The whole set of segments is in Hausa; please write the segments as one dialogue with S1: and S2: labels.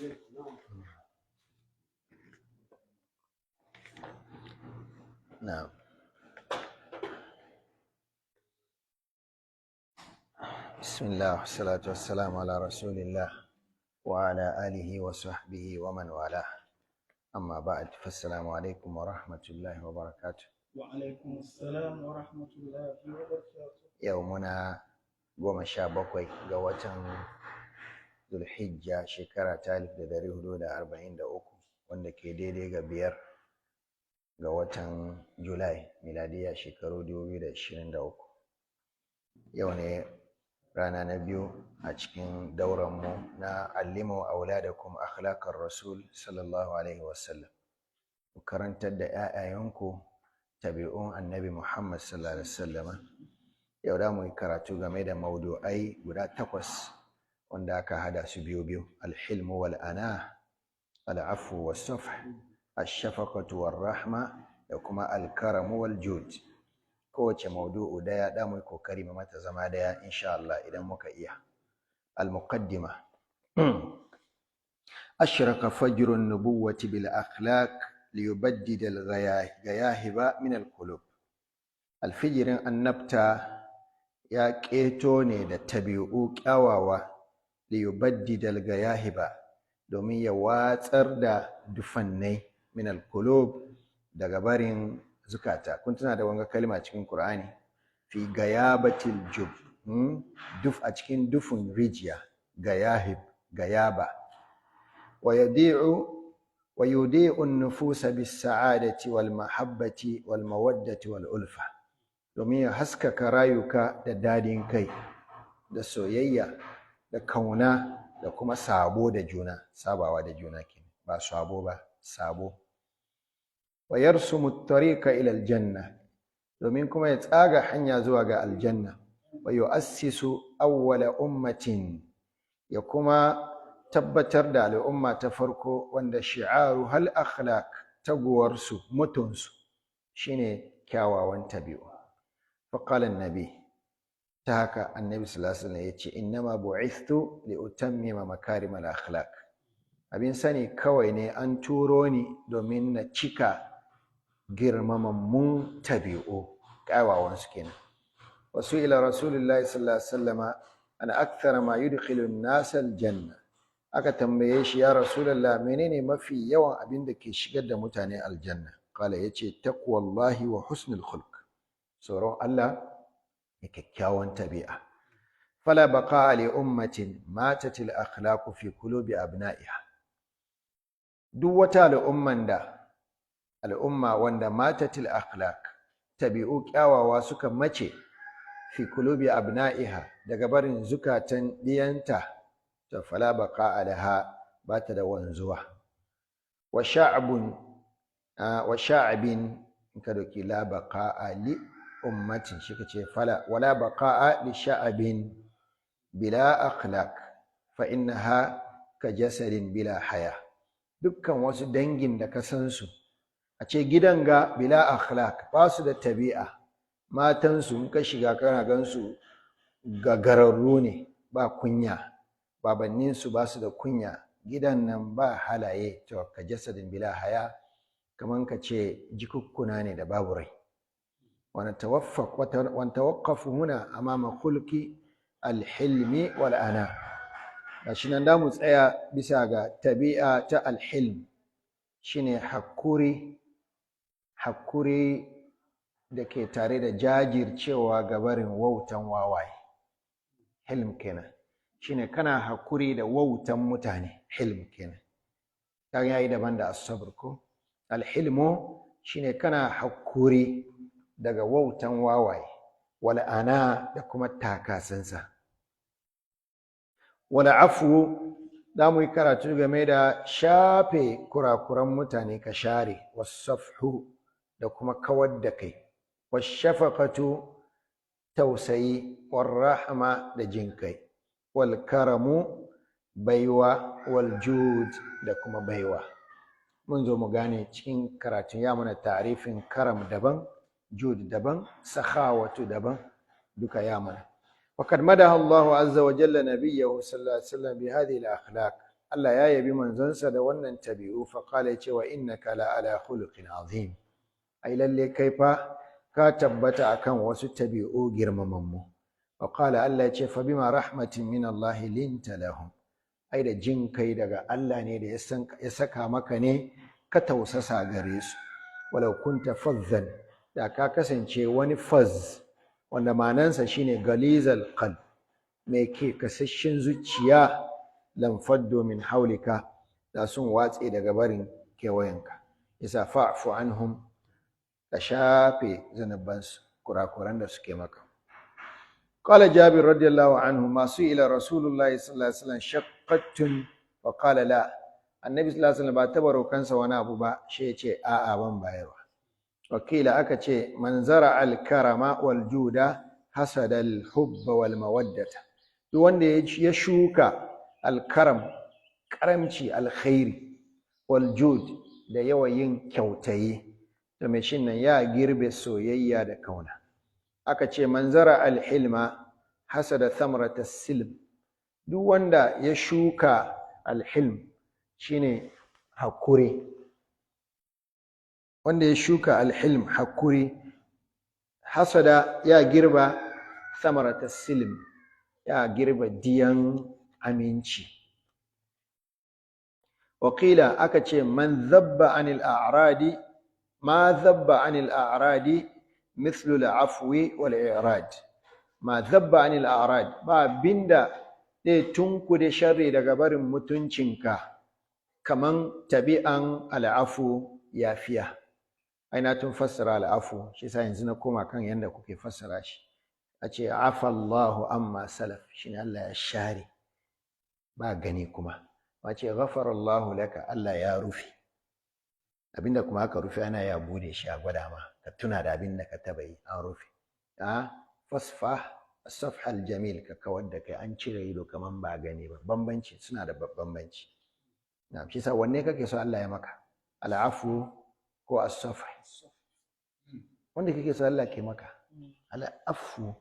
S1: نعم. بسم الله والصلاة والسلام على رسول الله وعلى آله وصحبه ومن والاه. أما بعد فالسلام عليكم ورحمة الله وبركاته.
S2: وعليكم السلام ورحمة الله وبركاته.
S1: يومنا 17 ga watan Zulhijja shekara ta 1443 wanda ke daidai ga 5 ga watan Julai miladiya shekaru 2023. Yau ne rana na biyu a cikin dauranmu na allimu auladakum akhlaqar rasul sallallahu alaihi wasallam. Ku karantar da 'ya'yayanku tabi'un annabi Muhammad sallallahu alaihi wasallam. Yau da mu yi karatu game da maudu'ai guda 8 wanda aka hada su biyu alhilmu wal ana, al'afu was safh, ash-shafaqatu war rahma da kuma al-karamu wal jud. Kowace maudu'u daya da mu yi kokari mu mata zama daya insha Allah idan muka iya. Al-muqaddima ashraka fajru an-nubuwwati bil akhlaq liyubaddida al-ghayahiba min al-qulub. Alfijirin annabta ya keto ne da tabi'u kyawawa liyubaddida al-ghayahiba domin ya watsar da dufannai min al-qulub daga barin zukata. Kun tuna da wanga kalma cikin Qur'ani fi gayabatil jub, duf a cikin dufun rijiya, gayahib, gayaba. wa yudi'u an-nufusa bis-sa'adati wal mahabbati wal mawaddati wal ulfa, domin ya haskaka rayuka da dadin kai da soyayya da kauna da kuma sabo da juna, sabawa da juna kenan, ba sabo ba, sabo. wa yarsumu at-tariqa ila al-janna, domin kuma ya tsaga hanya zuwa ga aljanna. wa yu'assisu awwala ummatin, ya kuma tabbatar da al'umma ta farko wanda shi'aru hal akhlaq, taguwarsu mutunsu shine kyawawan tabi'u. fa qala an-nabi, ta haka annabi sallallahu alaihi wasallam yace innama bu'ithtu li utammima makarim al-akhlaq, abin sani kawai ne an turo ni domin na cika girmamammun tabi'u, kyawawan su kenan. wasu ila rasulullahi sallallahu alaihi wasallama ana akthara ma yudkhilu an-nas al-janna, aka tambaye shi ya rasulullah menene mafi yawan abin da ke shigar da mutane aljanna? Kala yace taqwallahi wa husnul khulq, tsoron Allah da kyakkyawan tabi'a. fala baqa li ummatin matat al-akhlaq fi qulubi abna'iha, duk wata al'umma wanda matat al-akhlaq, tabi'u kyawawa suka mace fi qulubi abna'iha, daga barin zukatan diyanta, to fala baqa laha, bata da wanzuwa. wa sha'bin ka doki la baqa li ummatin, shi kace fala wala baqa li sha'bin bila akhlaq fa innaha ka jasadin bila haya. Dukkan wasu dangin da ka san su a ce gidan ga bila akhlaq, ba su da tabi'a, matansu in ka shiga kana gansu gagararru ne, ba kunya, babanninsu ba su da kunya, gidan nan ba halaye, to ka jasadin bila haya, kaman ka ce jikukkuna ne da babu rai. wa tawaqqafu huna amama khulqi al-hilmi wal ana. gashi nan da mu tsaya bisa ga tabi'a ta al-hilm, shine hakuri da ke tare da jajircewa ga barin wautan wawaye. Hilm kenan shine kana hakuri da wautan mutane, hilm kenan. kaga yayi daban da as-sabr ko. Al-hilmu shine kana hakuri daga wautan wawaye, wal ana da kuma takasansa. wal afu, da mu yi karatu game da shafe kurakuran mutane ka share, was-safhu da kuma kawar da kai, wash-shafaqatu tausayi, war-rahma da jinkai, wal-karamu baiwa, wal-jud da kuma baiwa. mun zo mu gane cikin karatun ya mana ta'rifin karam daban, jud daban, sakhawatu daban, duka ya mana. وقد مدح الله عز وجل نبيه صلى الله عليه وسلم بهذه الأخلاق. Allah ya yabi manzonsa da wannan tabi'u fa qala yace wa innaka la ala khuluqin azim ai lalle kai fa ka tabbata akan wasu tabi'u girmamammu wa qala Allah yace fa bima rahmatin min Allah linta lahum ai da jin kai daga Allah ne da ya saka maka ne ka tausasa gare su walau kunta fazzan da ka kasance wani faz wanda manansa shine galizal qalb mai ke kasashen zuciya lam faddu min haulika da sun watse daga barin kewayenka isa fa'fu anhum da shafe zanubansu kurakuran da suke maka qala jabir radiyallahu anhu masu ila rasulullahi sallallahu alaihi wasallam shaqqatun wa qala la annabi sallallahu alaihi wasallam ba tabaro kansa wani abu ba shi yace a'a ban bayarwa wakila aka ce man zara al karama wal juda hasada al hubba wal mawaddata duk wanda ya shuka alkaram karamci alkhairi waljud da yawan yin kyautayi da mai shin nan ya girbe soyayya da kauna aka ce manzara alhilma hasada thamrata silm duk wanda ya shuka alhilm shine hakuri wanda ya shuka alhilm hakuri hasada ya girba thamrata silm ya girba diyan aminci wakila aka ce man zabba anil a'radi ma zabba anil a'radi mithlu al-afwi wal i'rad ma zabba anil a'rad ba binda zai tunkude sharri daga barin mutuncinka kaman tabi'an al'afu yafiya aina tun fassara al'afu shi yasa yanzu na koma kan yanda kuke fassara shi a ce afa Allahu amma salaf shine Allah ya share ba gani kuma wace ghafarallahu laka Allah ya rufe abinda kuma aka rufe ana ya bude shi a gwada ma ka tuna da abinda ka taba yi an rufe fasfah as-safh al-jamil ka kawar da kai an cire ido kaman ba gani ba bambanci suna da bambanci na shi sa wanne kake so Allah ya maka al-afu ko as-safh wanda kake so Allah ke maka al-afu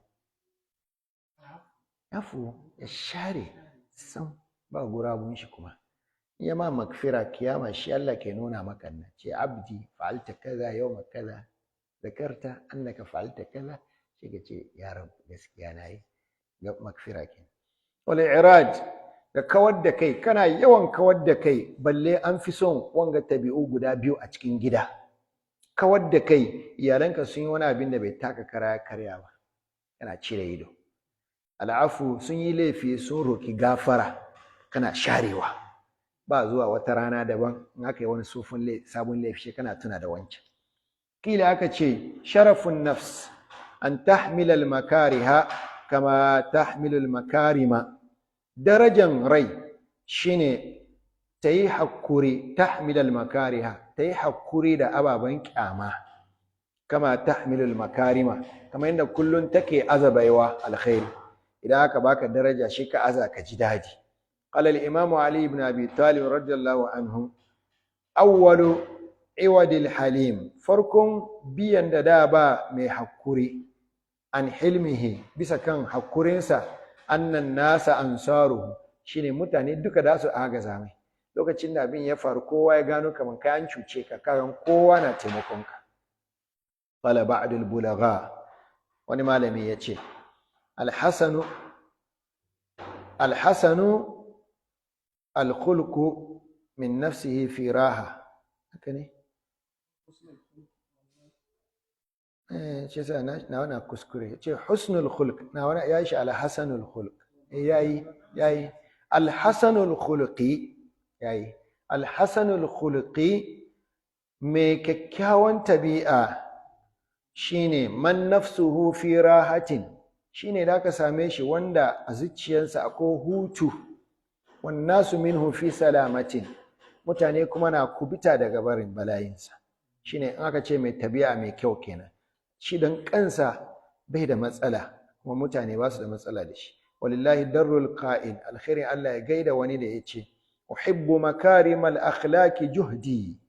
S1: ya share sam ba gurabun shi kuma ya ma magfira kiyama shi Allah ke nuna maka nan ce abdi fa'alta kaza yawma kaza zakarta annaka fa'alta kaza shi ka ce ya rab gaskiya nayi ga magfira ke wal i'rad da kawar da kai kana yawan kawar da kai balle an fi son wanga tabi'u guda biyu a cikin gida kawar da kai iyalanka sun yi wani abin da bai taka kara karya ba kana cire ido al'afu sun yi laifi sun roki gafara kana sharewa ba zuwa wata rana daban in aka yi wani sabon laifi kana tuna da wancan kila aka ce sharafun nafs an tahmila al-makariha kama tahmilu al-makarima darajan rai shine tayi hakuri tahmila al-makariha tayi hakuri da ababan kyama kama tahmilu al-makarima kama inda kullun take azabaiwa alkhairi idan aka baka daraja shi ka aza ka ji dadi قال الإمام علي بن أبي طالب رضي الله عنه أول عوض الحليم فركم بيان دابا مي حكوري عن حلمه بس كان حكورينسا أن الناس أنصاره shine mutane duka da su agaza mai lokacin da abin ya faru kowa ya gano kaman kayan cuce ka kayan kowa na taimakon ka qala ba'd al-bulagha wani malami yace al-hasanu الخلق من نفسه في راحة هكذا شيء أنا كسكري شيء حسن الخلق أنا يعيش على حسن الخلق ياي الحسن الخلقي ياي الحسن الخلقي مككاون تبيئة شيني من نفسه في راحة شيني ذاك ساميشي وندا أزيتشيانسا أكو هوتو wannasu minhu fi salamatin mutane kuma na kubita daga barin bala'insa shine in aka ce mai tabi'a mai kyau kenan shi dan kansa bai da matsala kuma mutane ba su da matsala da shi walillahi darrul qa'id alkhairin Allah ya gaida wani da yace uhibbu makarimal akhlaqi juhdi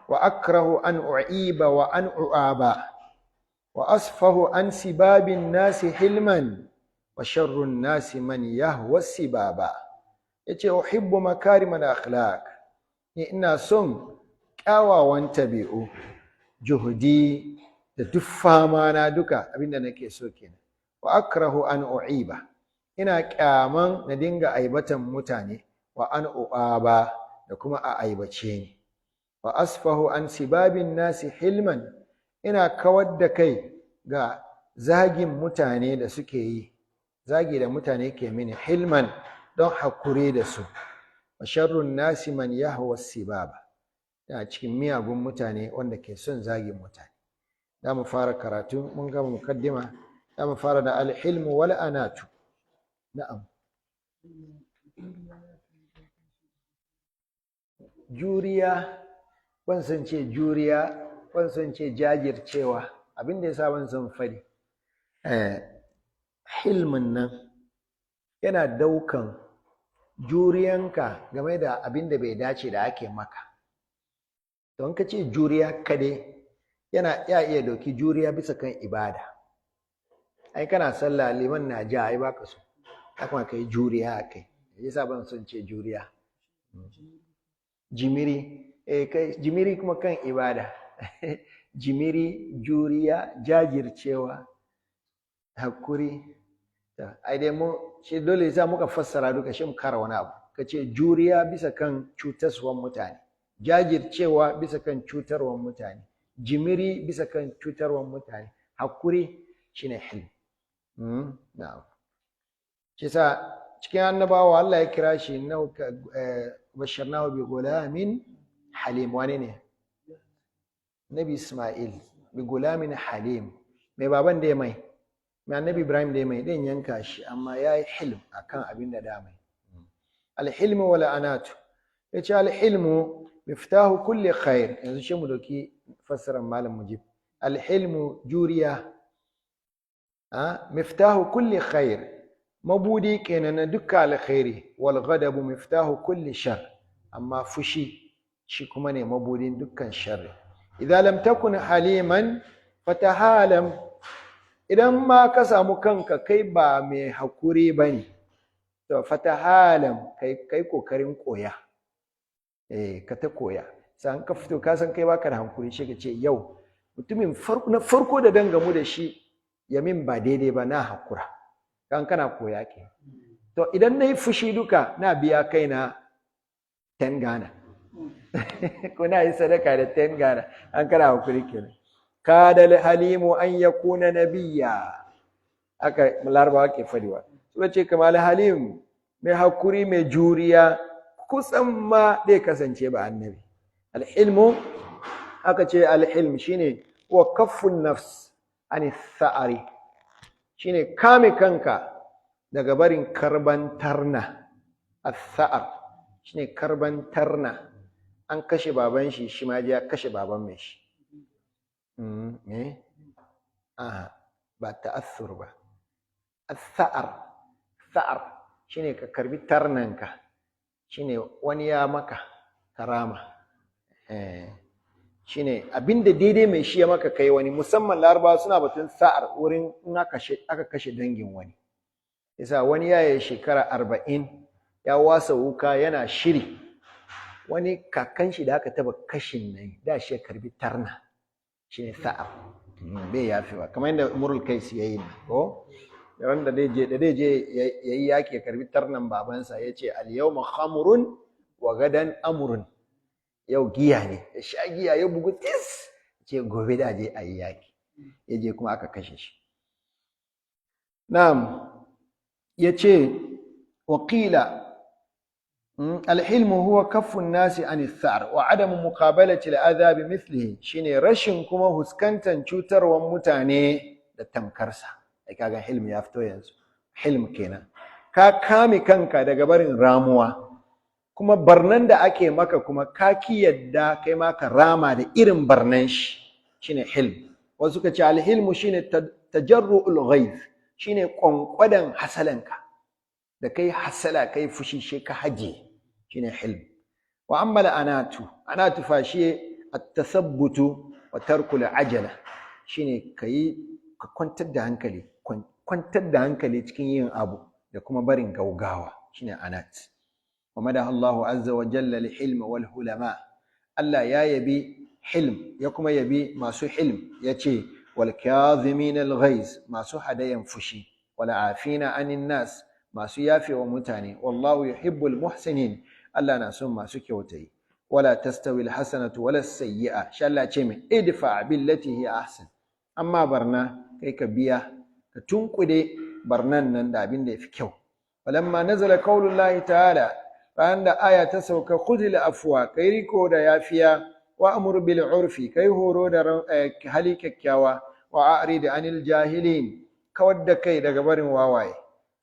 S1: wa akrahu an u'iba wa an u'aba wa asfahu an sibabin nasi hilman wa sharrun nasi man yahwa sibaba yace uhibbu makarimal akhlaq, ni ina son kyawawan tabi'u, juhudi da duk fama na duka abinda nake so kenan. Wa akrahu an u'iba, ina kyaman na dinga aibatan mutane, wa an u'aba da kuma a aibace ni. Wa asfahu an sibabin nasi hilman, ina kawar da kai ga zagin mutane da suke yi, zagi da mutane ke mini, hilman don hakuri da su. Wa sharrun nasi man yahwa sibaba, yana cikin miyagun mutane wanda ke son zagin mutane. Da mu fara karatu, mun gama mukaddima, da mu fara da alhilmu wal anatu. Na'am. Juriya, ban san ce juriya, ban san ce jajircewa, abin da yasa ban san fadi. Hilmin nan yana daukan juriyanka game da abin da bai dace da ake maka. Don ka ce juriya kadai, yana iya dauki juriya bisa kan ibada. Ai kana sallah liman na ja, ai baka so, kuma kai juriya akai. Yasa ban son ce juriya. Jimiri, kai jimiri kuma kan ibada. Jimiri, juriya, jajircewa, hakuri. Ai dai mu shi dole yasa muka fassara duka, shi mu kara wani abu. Kace juriya bisa kan cutarwan mutane, jajircewa bisa kan cutarwan mutane, jimiri bisa kan cutarwan mutane, hakuri shine hilm. Na'am. Shi sa cikin annabawa Allah ya kira shi basharnahu bi gulamin halim. Wane ne? Nabi Ismail bi gulamin halim. Mai baban da ya mai annabi Ibrahim da ya mai dan yanka shi, amma yayi hilm akan abin da da mai. Alhilmu wal anatu, yace alhilmu miftahu kulli khair. Yanzu shi mu doki fassarar malam Mujib. Alhilmu juriya, miftahu kulli khair, mabudi kenan na dukkan alkhairi. Wal ghadabu miftahu kulli shar, amma fushi shi kuma ne mabudin dukkan sharri. Idza lam takun haliman fatahalam, idan ma ka samu kanka kai ba mai hakuri bane, to fatahalam, kai kokarin koya. Ka ta koya. Sai ka fito ka san kai baka da hankuri, shi ka ce yau mutumin na farko da dangamu da shi yamin ba daidai ba, na hakura. Kan kana koya ke. To idan nayi fushi duka, na biya kaina 10 Ghana. Ko na yi sadaka da 10 Ghana, an kana hakuri kenan. Kada halimu an yakuna nabiyya, aka Larabawa ke fadiwa. Suka ce kamar halim, mai hakuri, mai juriya, kusan ma zai kasance ba annabi. Alhilmu, aka ce alhilm shine wa kaffun nafs an sa'ari, shine kame kanka daga barin karban tarna. As-sa'ar shine karban tarna. An kashe baban shi, shi ma ya kashe baban mai shi. Ba ta'assur ba. As-sa'ar, sa'ar shine ka karbi tarnanka, shine wani ya maka karama. Shine abinda daidai mai shi ya maka kai wani, musamman Larabawa suna batun sa'ar wurin in aka kashe dangin wani. Yasa wani ya yi shekara 40 ya wasa wuka yana shiri, wani kakan shi da aka taba kashin nan da shi ya karbi tarna, shine sa'ar. Bai yafewa kamar yadda Umrul Kais yayi ko ran da dai je yayi yaki ya karbi tarnan babansa, yace al yawma khamrun wa gadan amrun. Yau giya ne, ya sha giya ya bugu tis, ce gobe da je ayi yaki, yaje kuma aka kashe shi. Na'am, yace waqila alhilmu huwa kaffun nasi an ath-thar wa adamu muqabalati al-adha bi mithlihi, shine rashin kuma huskantan cutarwan mutane da tamkarsa. Ai kaga hilm ya fito yanzu. Hilm kenan ka kame kanka daga barin ramuwa, kuma barnan da ake maka kuma ka ki yadda kai ma ka rama da irin barnan shi, shine hilm. Wasu ka ce alhilmu shine tajarru'ul ghayz, shine kwankwadan hasalanka da kai hasala kai fushi shi ka haje, shine hilm. Wa amma anatu fa shi at-tasabbutu wa tarkul ajala, shine ka kwantar da hankali cikin yin abu da kuma barin gaugawa, shine anat. wa madaha Allahu azza wa jalla li hilm wal hulama. Allah ya yabi hilm ya kuma yabi masu hilm yace wal kadhimin al ghaiz masu hadayan fushi wal afina anin nas masu yafewa mutane wallahu yuhibbul muhsinin Allah na son masu kyautayi wala tastawi al hasanatu wala sayyi'a sha Allah ce mai idfa billati hi ahsan amma barna kai ka biya ka tunkude barnan nan da abin da yafi kyau walamma nazala qaulullahi ta'ala bayan da aya ta sauka khudhil afwa kai riko da yafiya wa amur bil urfi kai horo da hali kyakkyawa wa a'rid anil jahilin kawar da kai daga barin wawaye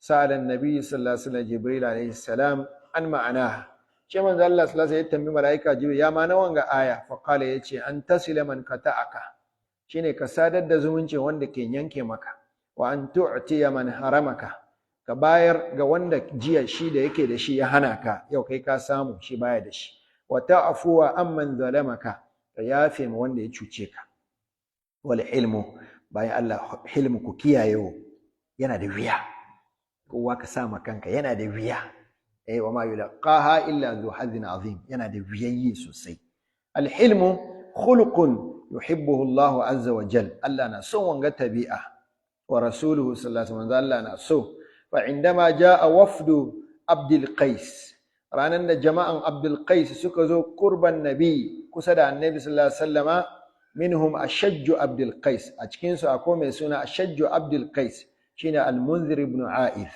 S1: sa'alan nabi sallallahu alaihi wasallam jibril alaihi salam an ma'ana ce manzo Allah sallallahu alaihi wasallam ya tambayi malaika jibril ya ma na wanga aya fa qala yace an tasila man kata'aka shine ka sadar da zumunci wanda ke yanke maka wa an tu'tiya man haramaka ka bayar ga wanda jiya shi da yake da shi ya hana ka yau kai ka samu shi baya da shi wa ta'fuwa amman zalamaka ka yafe ma wanda ya cuce ka wal ilmu bayan Allah hilmu ku kiyayewo yana da wuya kowa ka sa ma kanka yana da wuya wa ma yulqaha illa dhu hadhin azim yana da wuyayi sosai al hilmu khuluqun yuhibbuhu Allah azza wa jal Allah na son wanga tabi'a wa rasuluhu sallallahu alaihi wasallam Allah na so فعندما جاء وفد عبد القيس ranan da jama'an Abdul Qais suka zo kurban nabi kusa da annabi sallallahu alaihi wasallama minhum ashajju Abdul Qais a cikin su akwai mai suna ashajju Abdul Qais shine al-Munzir ibn A'ith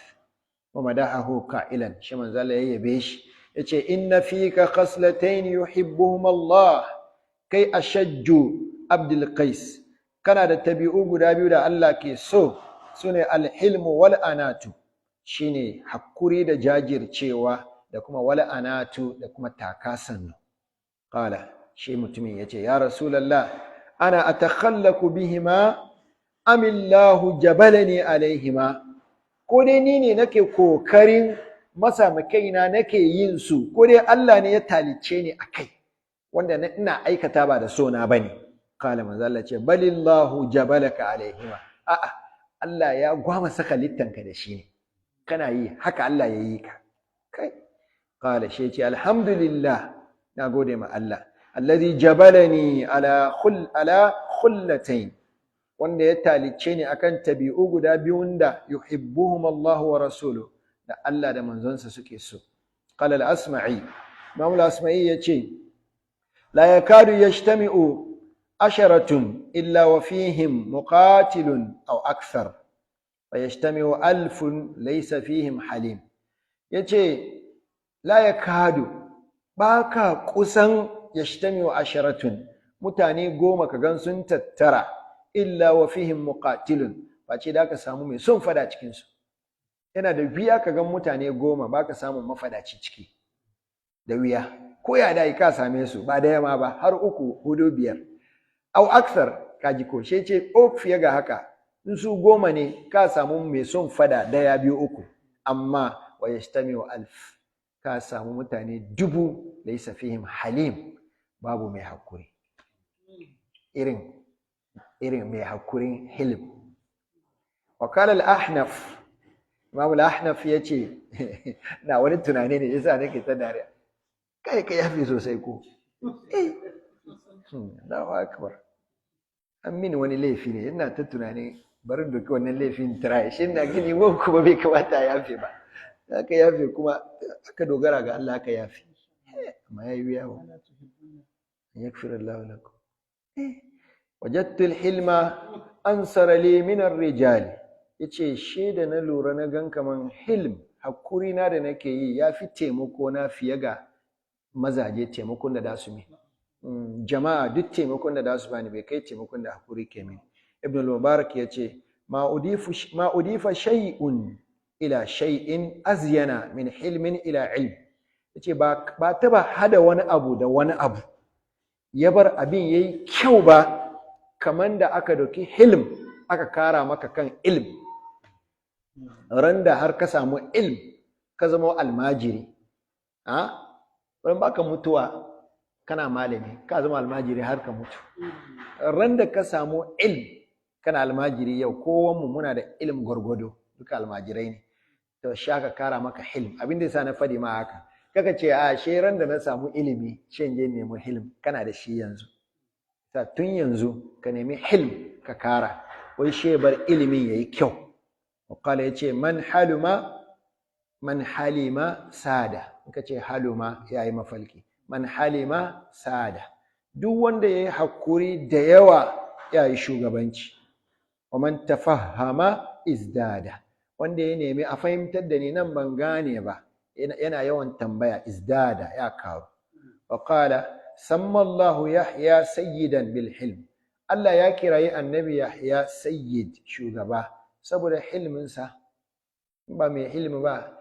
S1: wa madahahu qa'ilan shi manzo Allah yabe shi yace inna fika khaslatayn yuhibbuhum Allah kai ashajju Abdul Qais kana da tabi'u guda biyu da Allah ke so sune al-hilmu wal anatu shine hakuri da jajircewa da kuma wala anatu da kuma takasannu qala shi mutumin yace ya rasulullah ana atakhallaku bihima am illahu jabalani alaihima ko dai ni ne nake kokarin masa makaina nake yin su ko dai Allah ne ya talice ni akai wanda ina aikata ba da so na bane qala manzo Allah ce balillahu jabalaka alaihima a'a Allah ya gwama saka littanka da shi ne kana yi haka Allah ya yi ka kai qala shi ce alhamdulillah nagode ma Allah alladhi jabalani ala khullatayn wanda ya talice ni akan tabi'u guda biyun da yuhibbuhum Allah wa rasuluhu da Allah da manzonsa suke so qala al-asma'i Imam al-asma'i yace la yakadu yajtami'u asharatun illa wa fihim muqatilun aw akthar ويجتمع ألف ليس فيهم حليم yace la yakadu baka kusan yajtami'u asharatun mutane goma ka gan sun tattara illa wa fihim muqatilun face da ka samu mai son fada cikin su yana da wuya ka gan mutane goma baka samu mafadaci ciki da wuya ko ya dai ka same su ba da yama ba har 3 4 5 au aksar kaji ko she ce fiye ga haka in su 10 ne ka samu mai son fada 1 2 3 amma wa yastami'u alf ka samu mutane 1000 laysa fihim halim babu mai hakuri irin mai hakurin hilm wa qala al-ahnaf Imam al-ahnaf yace na wani tunani ne yasa nake ta dariya kai ka yafi sosai ko Allahu akbar an mini wani laifi ne ina ta tunani barin doki wannan laifin try shi ina gini ko kuma bai kamata ya yafe ba aka yafe kuma aka dogara ga Allah aka yafe amma yayi wuya wa yakfir Allah lakum wajadtu al-hilma ansara li min ar-rijal yace shi da na lura na gan kaman hilm hakuri na da nake yi yafi taimako na fiye ga mazaje taimakon da dasu mi jama'a duk taimakon da dasu bani bai kai taimakon da hakuri ke min ibn al-mubarak yace ma udifa shay'un ila shay'in azyana min hilmin ila ilm yace ba taba hada wani abu da wani abu ya bar abin yayi kyau ba kaman da aka doki hilm aka kara maka kan ilm randa har ka samu ilm ka zama almajiri wurin baka mutuwa kana malami ka zama almajiri har ka mutu randa ka samu ilm kana almajiri yau kowanmu muna da ilm gwargwado duka almajirai ne to shaka kara maka hilm abinda yasa na fadi ma haka kaka ce a sheran da na samu ilimi shin je nemi hilm, kana da shi yanzu tun yanzu ka nemi hilm ka kara, wai shebar ilimin yayi kyau. Wakala ya ce man halima sada, ka ce haluma ya yi mafalki, man halima sada, duk wanda ya yi hakuri da yawa ya yi shugabanci. Wa man tafahama izdada, wanda ya nemi a fahimtar da ni nan ban gane ba, yana yawan tambaya, izdada ya karu. Wakala sammallahu Yahya sayyidan bil hilm, Allah ya kirayi annabi Yahya sayyid, shugaba, saboda hilminsa. Ba mai hilmi ba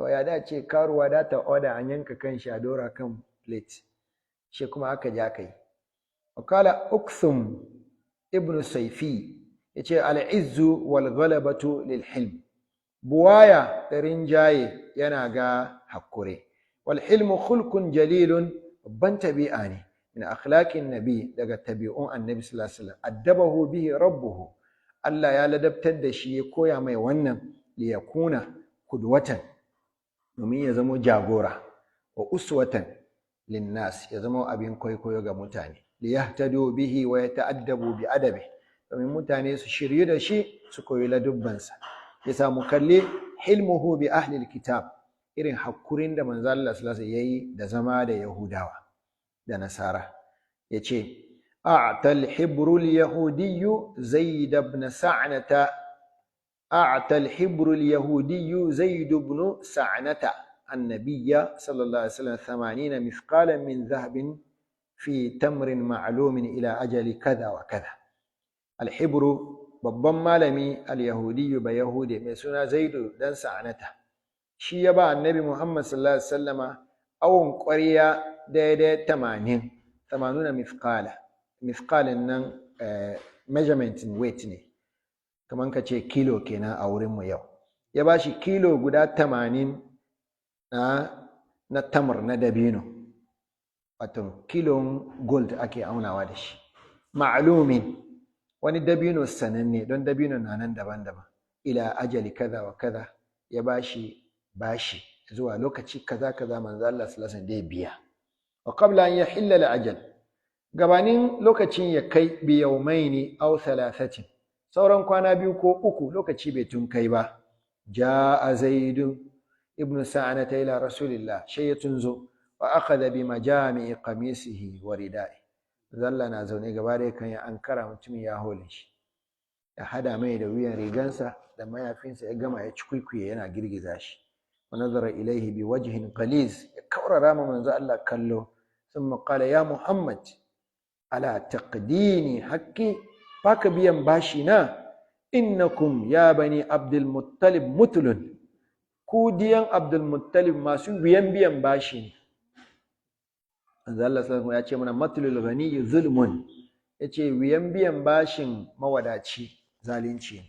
S1: ya dace karuwa da ta oda an yanka kan shi a dora kan plate, shi kuma aka ja kai. Wakala Ukthum ibn Saifi yace al-izzu wal ghalabatu lil hilm, buwaya da rinjaye yana ga hakuri. Wal hilmu khulqun jalilun, babban tabi'a ne min akhlaqin nabi, daga tabi'un annabi sallallahu alaihi wasallam. Addabahu bihi rabbuhu, Allah ya ladabtar da shi ya koya mai wannan, liyakuna kudwatan, domin ya zama jagora, wa uswatan linnas, ya zama abin kwaikwayo ga mutane, liyahtadu bihi wa yata'addabu bi adabi, domin mutane su shiryu da shi su koyi ladubbansa. Ya samu kalli hilmuhu bi ahli alkitab, irin hakurin da manzo Allah sallallahu alaihi wasallam yayi da zama da Yahudawa da Nasara. Yace أعطى الحبر اليهودي زيد بن سعنة النبي صلى الله عليه وسلم 80 مثقالا من ذهب في تمر معلوم إلى أجل كذا وكذا. الحبر babban malami al-yahudi ba yahudi mai suna zaidu dan sa'anata, shi ya ba annabi Muhammad sallallahu alaihi wasallama awon ƙwarya daidai 80 mithqala. Mithqalin nan measurement weight ne, kamar ka ce kilo kenan a wurinmu yau. Ya ba shi kilo guda 80 na tamar na dabino, wato kilon gold ake aunawa da shi. Ma'lumin, wani dabino sananne, don dabino na nan daban-daban. Ila ajali kaza wa kaza, ya bashi zuwa lokaci kaza manzo Allah sallallahu alaihi wasallam da biya. Wa qabla an yahilla al-ajal, gabanin lokacin ya kai bi yawmaini aw thalathatin, sauran kwana 2 ko 3 lokaci bai tun kai ba. Jaa Zaid ibn Sa'anata ila Rasulillah, shay'atun zo wa akhadha bi majami'i qamisihi wa ridai. Zalla na zaune gaba da kan ya ankara, mutumin ya hole shi, ya hada mai da wuyan rigansa da mayafinsa, ya gama ya cikuikuye yana girgiza shi. Wa nazara ilaihi bi wajhin qaliz, ya kaurara ma manzo Allah kallo. Thumma qala ya Muhammad ala taqdini haqqi, baka biyan bashi na. Innakum ya bani Abdul Muttalib mutlun, ku diyan Abdul Muttalib masu biyan bashi ne. Manzo Allah sallallahu alaihi wasallam ya ce mana matlul ghani zulmun, yace biyan bashin mawadaci zalunci ne,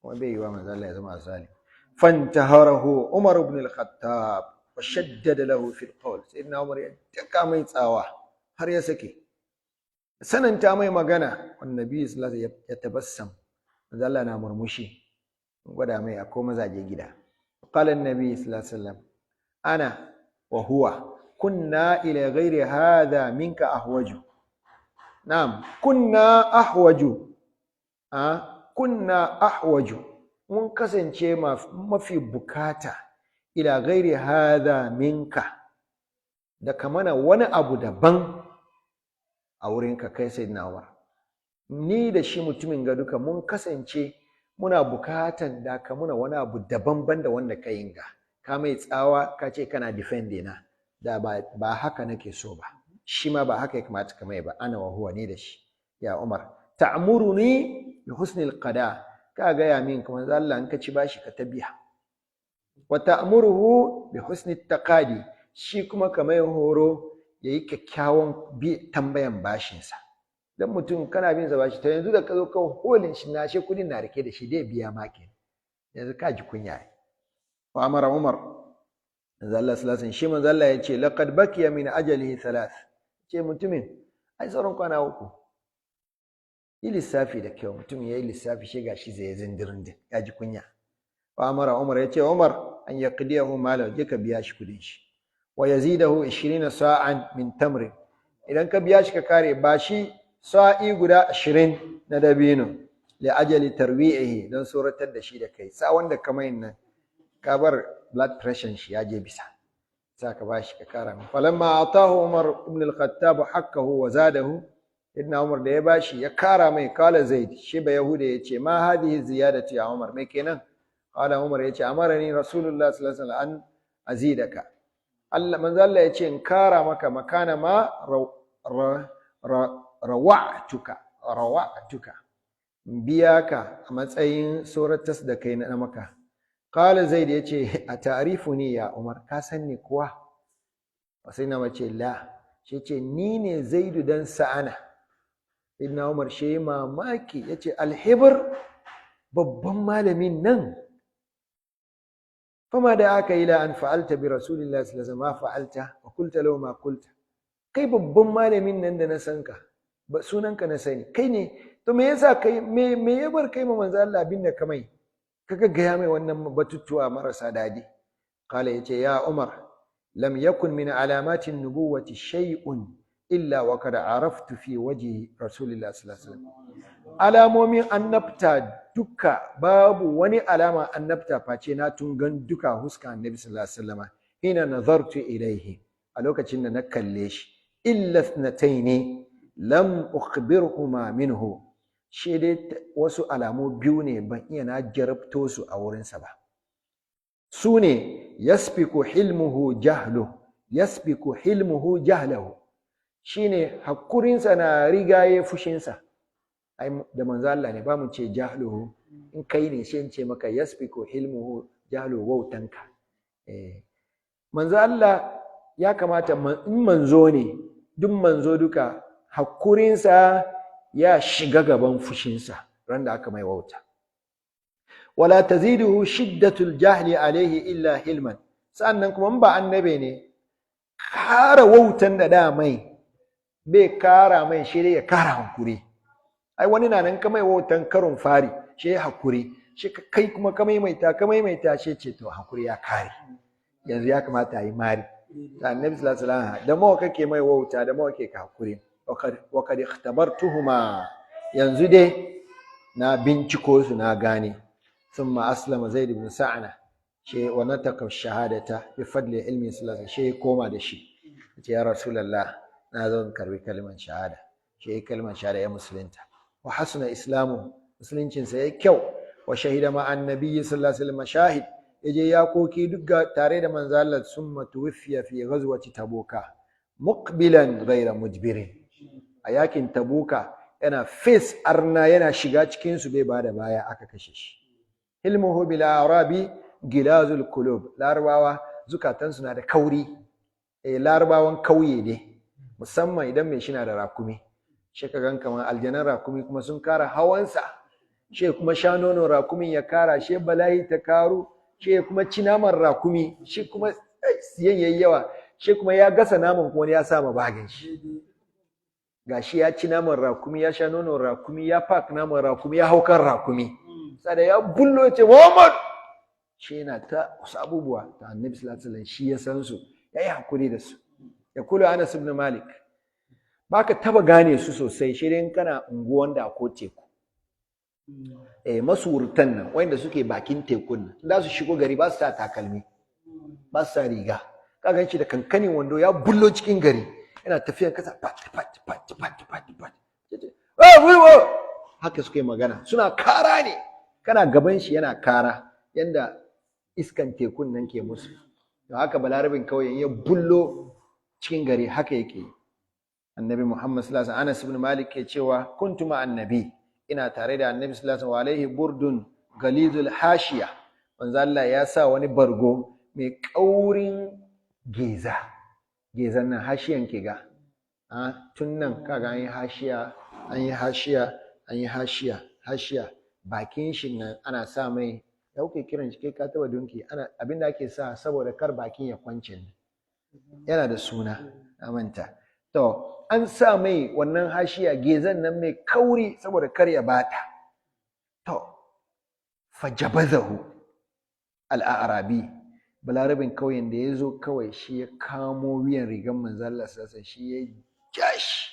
S1: kuma bai yi wa manzo Allah ya zama zalim. Fantaharahu Umar ibn al-Khattab wa shaddada lahu fi al-qawl, sayyidina Umar ya daka mai tsawa har ya sake, sananta mai magana. Annabi sallallahu alaihi wasallam ya tabassam, manzo Allah na murmushi, gwada mai akwai mazaje gida. Qala annabi sallallahu alaihi wasallam ana wa huwa kunna ila ghairi hadha minka ahwaju. Naam, kunna ahwaju, mun kasance mafi bukata, ila ghairi hadha minka, da kamana wani abu daban a wurinka kai sayyidina Umar. Ni da shi mutumin ga duka mun kasance muna bukatan da ka muna wani abu daban banda wanda ka yinga. Ka mai tsawa ka ce kana defending na, da ba haka nake so ba, shi ma ba haka ya kamata ka mai ba. Ana wa huwa, ni da shi. Ya Umar, ta'muruni bi husnil qada, ka ga ya min kuma Allah in ka ci bashi ka tabiya. Wa ta'muruhu bi husnit taqadi, shi kuma ka mai horo yayi kyakkyawan tambayan bashinsa. Dan mutum kana bin sa bashi, ta yanzu da ka zo ka holin shi na she kudin na rike da shi dai biya maki, yanzu ka ji kunya. Wa amara Umar, manzo Allah sallallahu alaihi wasallam, shi manzo Allah ya ce laqad bakiya min ajalihi thalath, ce mutumin ai sauran kwana 3. Yi lissafi da kyau. Mutum yayi lissafi, shi gashi zai zindirin din, ya ji kunya. Wa amara Umar, ya ce Umar an yaqdiyahu mala, je ka biya shi kudin shi. wa yazidahu 20 sa'an min tamrin, idan ka biya shi ka kare ba shi sa'i guda 20 na dabino li ajali tarwi'ihi don suratar da shi da kai sa wanda kamar nan ka bar blood pressure shi ya je bisa sa ka bashi ka kara min. Falamma atahu Umar ibn al-Khattab haqqahu wa zadahu, ibn Umar da ya bashi ya kara mai, kala Zaid shi ba yahuda yace ma hadhihi ziyadati ya Umar, mai kenan? Kala Umar yace amarani Rasulullah sallallahu alaihi wasallam an azidaka, Allah manzo Allah yace in kara maka makana ma rawa'tuka biya ka a matsayin suratas da kai na maka. Kala Zaid yace a ta'rifuni ya Umar, ka san ni kuwa? Sai na mace la, shi ce ni ne Zaidu dan Sa'ana. Ibn Umar shi mamaki yace al-Hibr, babban malamin nan. Fama da aka ila an fa'alta bi Rasulillahi sallallahu alaihi wasallam ma fa'alta wa qulta lahu ma qulta. Kai babban malamin nan da na san ka, ba sunanka na sani, kai ne, to me yasa kai me ya bar kai ma manzo Allah abin da kamai kaga gaya mai wannan batutuwa marasa dadi? Kala yace ya Umar, lam yakun min alamatin nubuwati shay'un illa wa qad araftu fi wajhi Rasulillahi sallallahu alaihi wasallam. Alamomin annabta duka, babu wani alama annabta face na tungan duka huska annabi sallallahu alaihi wasallam hina nazartu ilaihi, a lokacin da na kalle shi, illa ithnatayn lam ukhbirhuma minhu, shi dai wasu alamu biyu ne ban iya na jarabto su a wurinsa ba. Su ne yasbiku hilmuhu jahlahu, shine hakurinsa na rigaye fushinsa. Ai da manzo Allah ne ba mu ce jahluhu, in kai ne shi ce maka yasbiku hilmuhu jahlu wautanka. Manzo Allah ya kamata in manzo ne, duk manzo duka hakurinsa ya shiga gaban fushinsa ran da aka mai wauta. Wala taziduhu shiddatul jahli alaihi illa hilman, sannan kuma ba annabe ne kara wautan da mai bai kara mai shi dai ya kara hankuri. Ai wani na nan ka mai wautan karon fari shi ya hakuri, shi kai kuma ka maimaita shi ce to hakuri ya kare, yanzu ya kamata a yi mari. Annabi sallallahu alaihi wasallam da mawa kake mai wauta da mawa kake ka hakuri. Wa kad ikhtabartuhuma, yanzu dai na binciko su na gane. Thumma aslama Zaid ibn Sa'na, shi wa nataka shahadata bi fadli ilmi sallallahu alaihi wasallam, shi koma da shi yace ya Rasulullah na zo karbi kalmar shahada. Shi kalmar shahada ya musulunta. Wa hasuna islamu, musuluncin sa yayi kyau. Wa shahida ma annabi sallallahu alaihi wasallam shahid, yaje ya koki duk tare da manzo Allah. Summa tuwfiya fi ghazwati tabuka muqbilan ghayra mujbirin, a yakin tabuka yana face arna, yana shiga cikin su bai bada baya, aka kashe shi. Hilmuhu bil arabi gilazul qulub, larabawa zukatan su na da kauri. Larabawan kauye ne, musamman idan mai shi na da rakumi, shi ka gan kamar aljanan rakumi kuma sun kara hawansa, shi kuma sha nonon rakumin ya kara, shi bala'i ta karu, shi kuma ci naman rakumi, shi kuma siyan yayi yawa, shi kuma ya gasa naman kuma ya sa ma bagin shi. Gashi ya ci naman rakumi, ya sha nonon rakumi, ya pak naman rakumi, ya hau kan rakumi. Sada ya bullo ce Muhammad, shi yana ta wasu abubuwa ta annabi sallallahu alaihi wasallam shi ya san su, ya yi hakuri da su. Ya kula Anas ibn Malik, baka taba gane su sosai shi dai kana unguwan da ko teku. Masurtan nan wanda suke bakin tekun nan, za su shigo gari ba su sa takalmi, ba su sa riga, ka gan shi da kankanin wando ya bullo cikin gari, yana tafiyan kasa pat pat pat pat pat pat. Haka suke magana, suna kara ne, kana gaban shi yana kara, yanda iskan tekun nan ke musu. Da haka balarabin kawai ya bullo cikin gari haka yake. Annabi Muhammad sallallahu alaihi wasallam, Anas ibn Malik ke cewa kuntu ma annabi, ina tare da annabi sallallahu alaihi wasallam, burdun galizul hashiya, manzo Allah ya sa wani bargo mai kaurin geza. Gezan nan hashiyan ke ga. Tun nan kaga an yi hashiya, an yi hashiya, an yi hashiya, hashiya. Bakin shi nan ana sa mai, ya kuke kiran shi, kai ka taba dunki, ana abinda ake sa saboda kar bakin ya kwance. Yana da suna, na manta. To an sa mai wannan hashiya, gezan nan mai kauri saboda kar ya bata. To fajabazahu al-a'rabi balarabin kauyen da ya zo kawai shi ya kamo wuyan rigan manzo Allah sassa shi ya jashi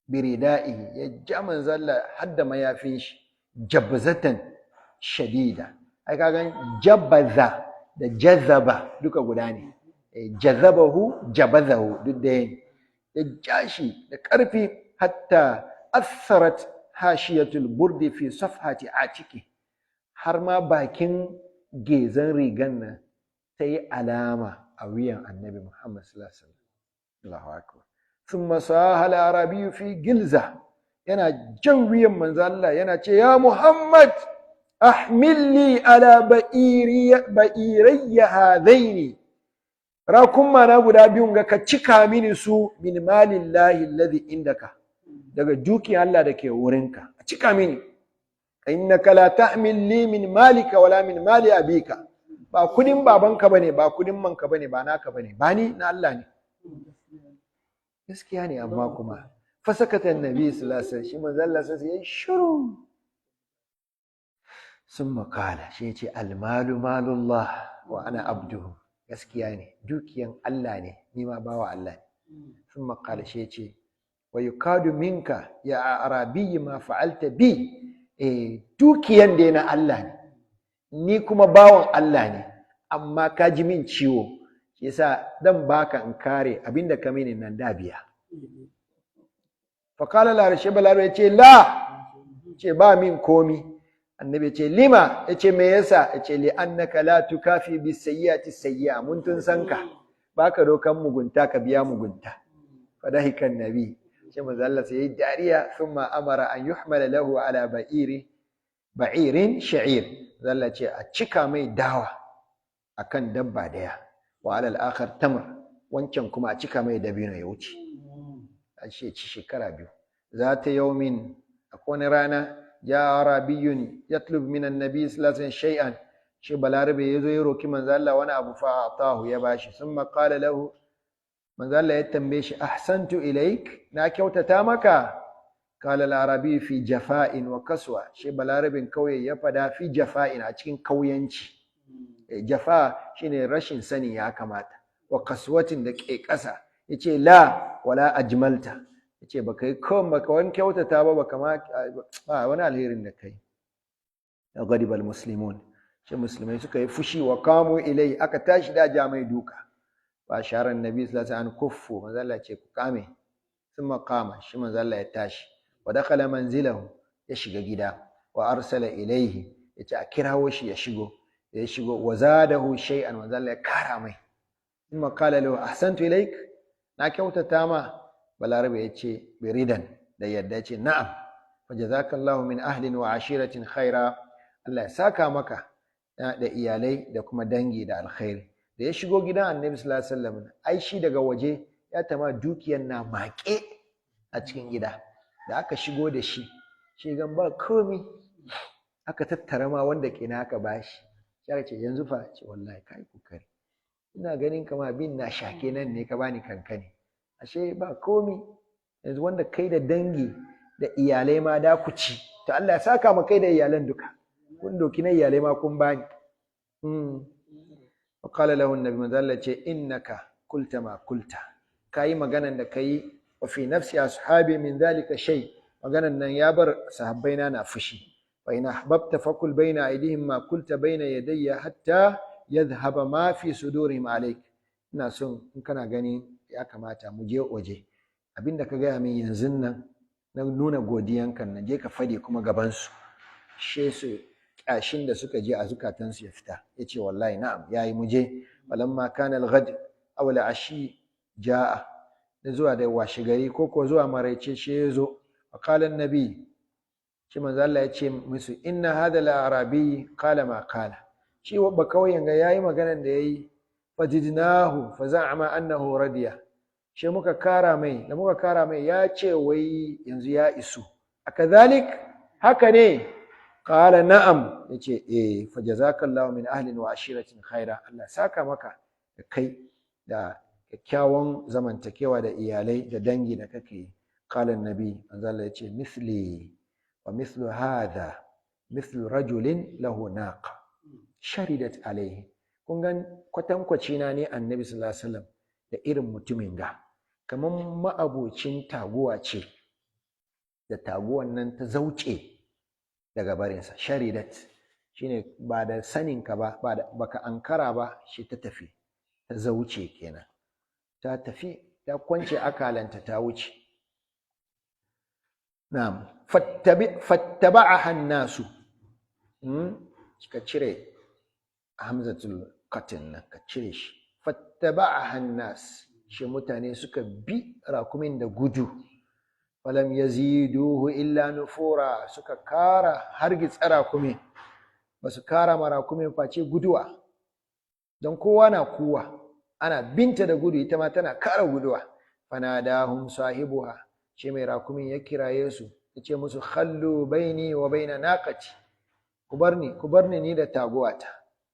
S1: birida'i ya ja manzo Allah har da mayafin shi jabzatan shadida ai kaga jabaza da jazaba duka guda ne jazabahu jabazahu duk da ya jashi da ƙarfi hatta asarat hashiyatul burdi fi safhati atiki har ma bakin gezan rigan nan ta yi alama a wuyan annabi Muhammad sallallahu alaihi wasallam Allahu akbar thumma sahala arabi fi gilza yana jan wuyan manzo Allah yana ce ya Muhammad ahmilni ala ba'irayya hadaini rakumma na guda biyun ga ka cika mini su min malillahi alladhi indaka daga dukiyar Allah da ke wurinka a cika mini innaka la tahmil li min malika wala min mali abika ba kudin babanka bane ba kudin manka bane ba naka bane ba ni na Allah ne gaskiya ne amma kuma fasakata annabi sallallahu alaihi wasallam shi manzo Allah sai ya shiru summa qala shi yace almalu malullah wa ana abduhu gaskiya ne dukiyan Allah ne ni ma bawa Allah ne summa qala shi yace wa yukadu minka ya arabi ma fa'alta bi dukiyan da na Allah ne ni kuma bawan Allah ne amma ka ji min ciwo yasa dan baka in kare abinda ka mini nan da biya fa qala la rashi balaro yace la ce ba min komi annabi yace lima yace me yasa yace li annaka la tukafi bis sayyiati sayyi'a mun tun sanka baka dokan mugunta ka biya mugunta fadahikan nabi sai manzo Allah sai yayi dariya thumma amara an yuhmala lahu ala ba'irin sha'ir zalla ce a cika mai dawa akan dabba daya wa alal akhar tamr wancan kuma a cika mai dabino ya wuce ashe ci shekara biyu zata yaumin akwai rana ja arabiyyun yatlub min annabi sallallahu alaihi wasallam shay'an shi balarabe yazo ya roki manzo Allah wani abu fa atahu ya bashi thumma qala lahu manzo Allah ya tambaye shi ahsantu ilaik na kyautata maka qala al-arabi fi jafa'in wa kaswa shi balarabin kauye ya fada fi jafa'in a cikin kauyanci jafa shine rashin sani ya kamata wa kaswatin da ke kasa yace la wala ajmalta yace baka yi baka wani kyautata ba baka ma wani alherin da kai ghadiba al-muslimun shi musulmai suka yi fushi wa kamu ilai aka tashi da jamai duka ba sharar nabi sallallahu alaihi wasallam kuffu manzo Allah ce ku kame thumma qama shi manzo Allah ya tashi wa dakhala manzilahu ya shiga gida wa arsala ilaihi yace a kirawo shi ya shigo wa zadahu shay'an manzo Allah ya kara mai thumma qala lahu ahsantu ilaik na kyautata ma balarabe yace biridan da yadda yace na'am wa jazakallahu min ahlin wa ashiratin khaira Allah ya saka maka da iyalai da kuma dangi da alkhairi da ya shigo gidan annabi sallallahu alaihi wasallam ai shi daga waje ya tama dukiyar na maƙe a cikin gida da aka shigo da shi gan ba komi aka tattara ma wanda ke na aka bashi sai ce yanzu fa ce wallahi kai kokari ina ganin kama bin na shake nan ne ka bani kankane ashe ba komi yanzu wanda kai da dangi da iyalai ma da ku ci to Allah ya saka ma kai da iyalan duka kun doki na iyalai ma kun bani وقال له النبي مدلل إنك قلت ما قلت كاي مغانا da kai wa fi nafsi ashabi min dhalika shay maganan nan ya bar sahabbaina na fushi fa in ahbabta fakul baina aydihim ma qulta baina yadayya hatta yadhhaba ma fi sudurihim alayk ina son in kana gani ya kamata mu je waje abinda ka gaya min yanzu nan na nuna godiyanka nan je ka fade kuma gaban su shesu kashin da suka je a zukatansu ya fita yace wallahi na'am yayi muje walamma kana al-ghad aw al-ashi jaa da zuwa da washi gari ko zuwa maraice shi yazo qala an-nabi shi manzo Allah yace musu inna hadha al-arabi qala ma qala shi ba kauyen ga yayi maganan da yayi fajidnahu faza'ama annahu radiya shi muka kara mai ya ce wai yanzu ya isu akadhalik haka ne qala na'am yace fajazakallahu min ahlin wa ashiratin khaira Allah saka maka da kai da kyakkyawan zamantakewa da iyalai da dangi da kake qala annabi manzo Allah yace misli wa mislu hadha mislu rajulin lahu naqa sharidat alayhi kun ga kwatankwaci na ne annabi sallallahu alaihi wasallam da irin mutumin ga kamar ma'abocin taguwa ce da taguwan nan ta zauce daga barinsa sharidat shine ba da saninka ba baka ankara ba shi ta tafi ta zauce kenan ta tafi ta kwance akalanta ta wuce na'am fattaba'aha an-nasu ka cire hamzatul qatin nan ka cire shi fattaba'aha an-nas shi mutane suka bi rakumin da gudu falam yaziduhu illa nufura suka kara hargitsa rakumin basu kara ma rakumin face guduwa don kowa na kuwa ana binta da gudu ita ma tana kara guduwa fanadahum sahibuha shi mai rakumin ya kiraye su yace musu khallu baini wa baina naqati ku barni ni da taguwata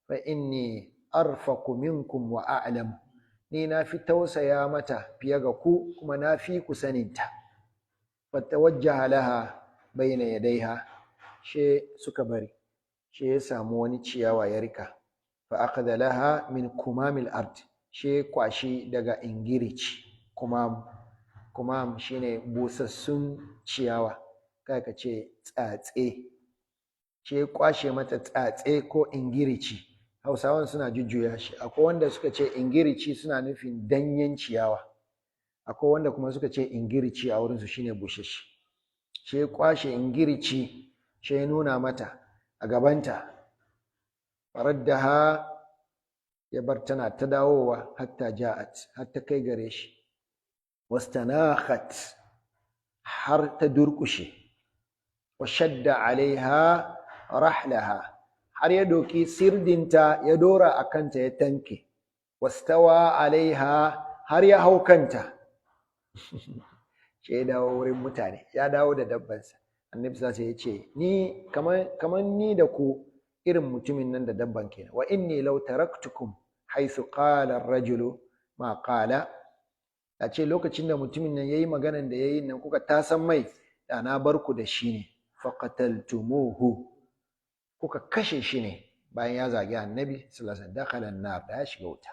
S1: fa inni arfaqu minkum wa a'lam ni na fi tausaya mata fiye ga ku kuma na fi ku saninta fatawajjaha laha baina yadayha she suka bari she ya samu wani ciyawa ya rika fa akhadha laha min kumamil ard she kwashi daga ingirici kumam shine busassun ciyawa kai ka ce tsatse she kwashe mata tsatse ko ingirici Hausawan suna jujjuya shi akwai wanda suka ce ingirici suna nufin danyen ciyawa akwai wanda kuma suka ce ingirici a wurinsu shine bushashi she kwashe ingirici she nuna mata a gabanta faraddaha ya bar tana ta dawowa hatta ja'at har ta kai gare shi wastanakhat har ta durkushe wa shadda alaiha rahlaha har ya doki sirdinta ya dora a kanta ya tanke wastawa alaiha har ya hau kanta ya dawo wurin mutane ya dawo da dabbansa annabi sallallahu alaihi wasallam ya ce ni kaman ni da ku irin mutumin nan da dabban kenan wa inni law taraktukum haythu qala ar-rajulu ma qala a ce lokacin da mutumin nan yayi maganan da yayi nan kuka tasan mai da na bar ku da shi ne faqataltumuhu kuka kashe shi ne bayan ya zagi annabi sallallahu alaihi wasallam dakhala an-nar da ya shiga wuta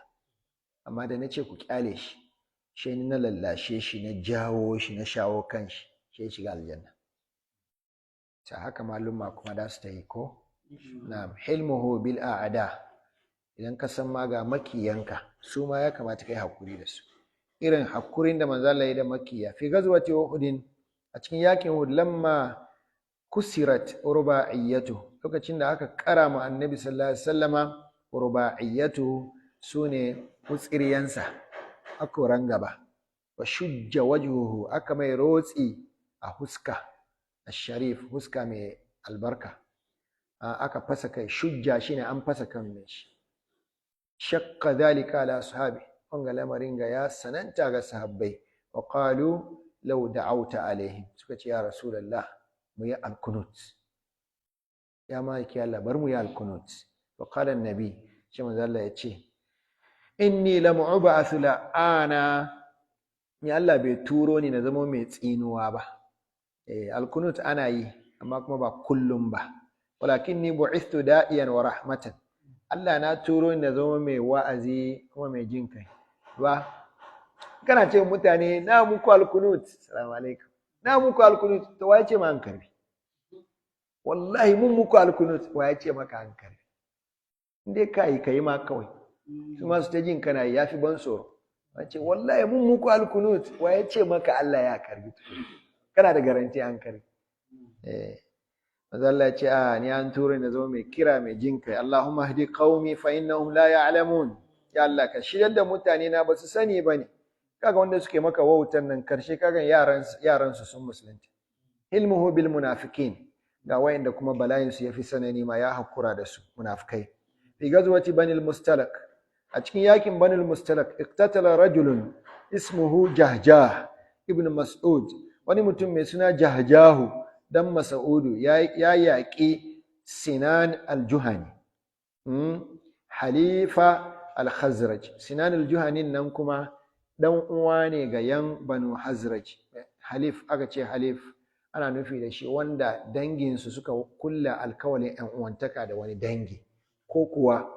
S1: amma da nace ku kyale shi shi ni na lallashe shi na jawo shi na shawo kan shi sai shiga aljanna ta haka malumma kuma da su ta yi ko na'am hilmuhu bil a'da idan ka san ma ga makiyanka su ma ya kamata kai hakuri da su irin hakurin da manzo Allah ya da makiya fi gazwati uhud a cikin yakin uhud lamma kusirat rubaiyatu lokacin da aka kara ma annabi sallallahu alaihi wasallama rubaiyatu sune mutsiriyansa akoran gaba wa shujja wajhuhu aka mai rotsi a huska asharif huska mai albarka aka fasa kai shujja shine an fasa kan shi shakka dhalika ala ashabi wanga lamarin ga ya sananta ga sahabbai wa qalu law da'awta alaihim suka ce ya rasulullah mu yi alkunut ya maliki Allah bar mu yi alkunut wa qala annabi shi manzo Allah ya ce inni lam'ub'athu la'ana ni Allah bai turo ni na zama mai tsinuwa ba alkunut ana yi amma kuma ba kullum ba walakinni bu'ithtu da'iyan wa rahmatan Allah na turo ni na zama mai wa'azi kuma mai jin kai ba kana ce mutane na muku alkunut assalamu alaikum na muku alkunut to waye ce ma an karbi wallahi mun muku alkunut waye ce maka an karbi inde kai ma kawai su ma su ta jin kana yafi ban tsoro wace wallahi mun muku alkunut waye ce maka Allah ya karbi kana da garanti an karbi manzo Allah ya ce ni an tura ni zama mai kira mai jin kai Allahumma hdi qaumi fa innahum la ya'lamun ya Allah ka shiryar da mutane na ba su sani bane kaga wanda suke maka wautan nan karshe kaga yaran su sun musulunta ilmuhu bil munafiqin ga wayanda kuma bala'in su yafi sanani ma ya hakura da su munafikai fi gazwati banil mustalaq a cikin yakin banil mustalaq iqtatala rajulun ismuhu jahjah ibn mas'ud wani mutum mai suna jahjahu dan mas'udu ya yaƙi sinan al-juhani halifa al-khazraj sinan al-juhani nan kuma dan uwa ne ga yan banu hazraj halif aka ce halif ana nufi da shi wanda danginsu suka kulla alkawalin yan uwantaka da wani dangi ko kuwa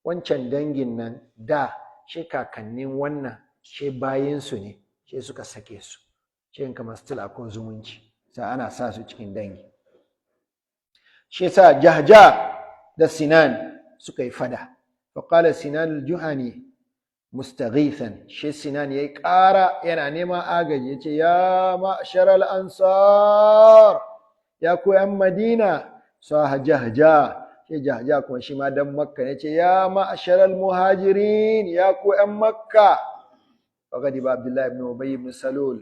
S1: wancan dangin nan da shi kakannin wannan shi bayinsu ne shi suka sake su shi kamar still akwai zumunci sai ana sa su cikin dangi shi sa Jahja da Sinan suka yi fada faƙala Sinan al-Juhani mustaghithan shi Sinan yayi ƙara yana neman agaji yace ya ma'shar al-ansar ya ku yan Madina sa Jahja shi Jahja kuma shi ma dan Makka yace ya ma'shar al-muhajirin ya ku yan Makka faqad Abdullah ibn Ubay ibn Salul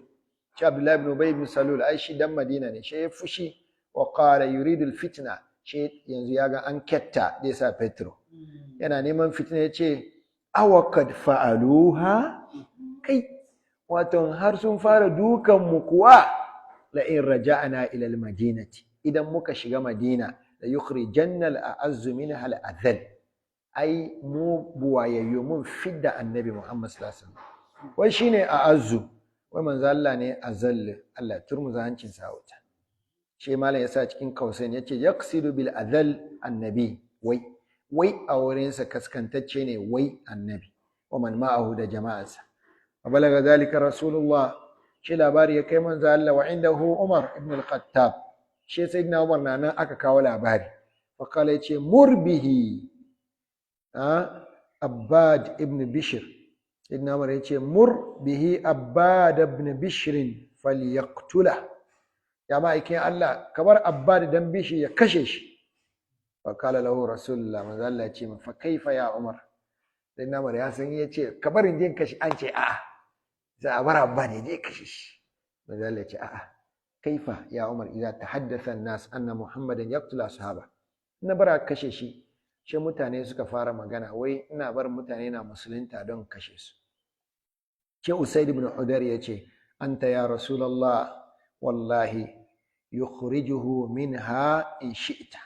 S1: shi Abdullah ibn Ubay ibn Salul ai shi dan Madina ne shi ya fushi wa qala yuridu al-fitna shi yanzu ya ga an ketta da yasa Petro yana neman fitina yace awakad fa'aluha kai wato har sun fara dukan mu kuwa la in raja'na ila al-madinati idan muka shiga Madina la yukhrijanna al-a'azz minha al-adhall ai mu buwayayyu mun fidda annabi Muhammad sallallahu alaihi wasallam wai shine a'azzu wai manzo Allah ne azall Allah turmuza hancin sa wuta shi malam yasa cikin kausain yace yaqsidu bil adhal annabi wai a wurin sa kaskantacce ne wai annabi wa man ma'ahu da jama'arsa wa balaga zalika rasulullah shi labari ya kai manzo Allah wa indahu Umar ibn al-Khattab shi sayyidina Umar nan aka kawo labari fa kala yace murbihi Abbad ibn Bishr sayyidina Umar yace murbihi Abbad ibn Bishr falyaqtulah ya ma'aikin Allah kamar Abbad dan Bishi ya kashe shi fa kala lahu rasulullah manzo Allah ya ce fa kaifa ya Umar sayyidina Umar ya san yace kamar in je kashe an ce a'a za a bar Abbad ne je kashe shi manzo Allah ya ce a'a kaifa ya Umar idza tahaddatha an-nas anna Muhammadan yaqtulu ashaba na bara kashe shi shi mutane suka fara magana wai ina bar mutane na musulunta don kashe su ce Usaid ibn Hudayr yace anta ya rasulullah wallahi yukhrijuhu minha in shi'ta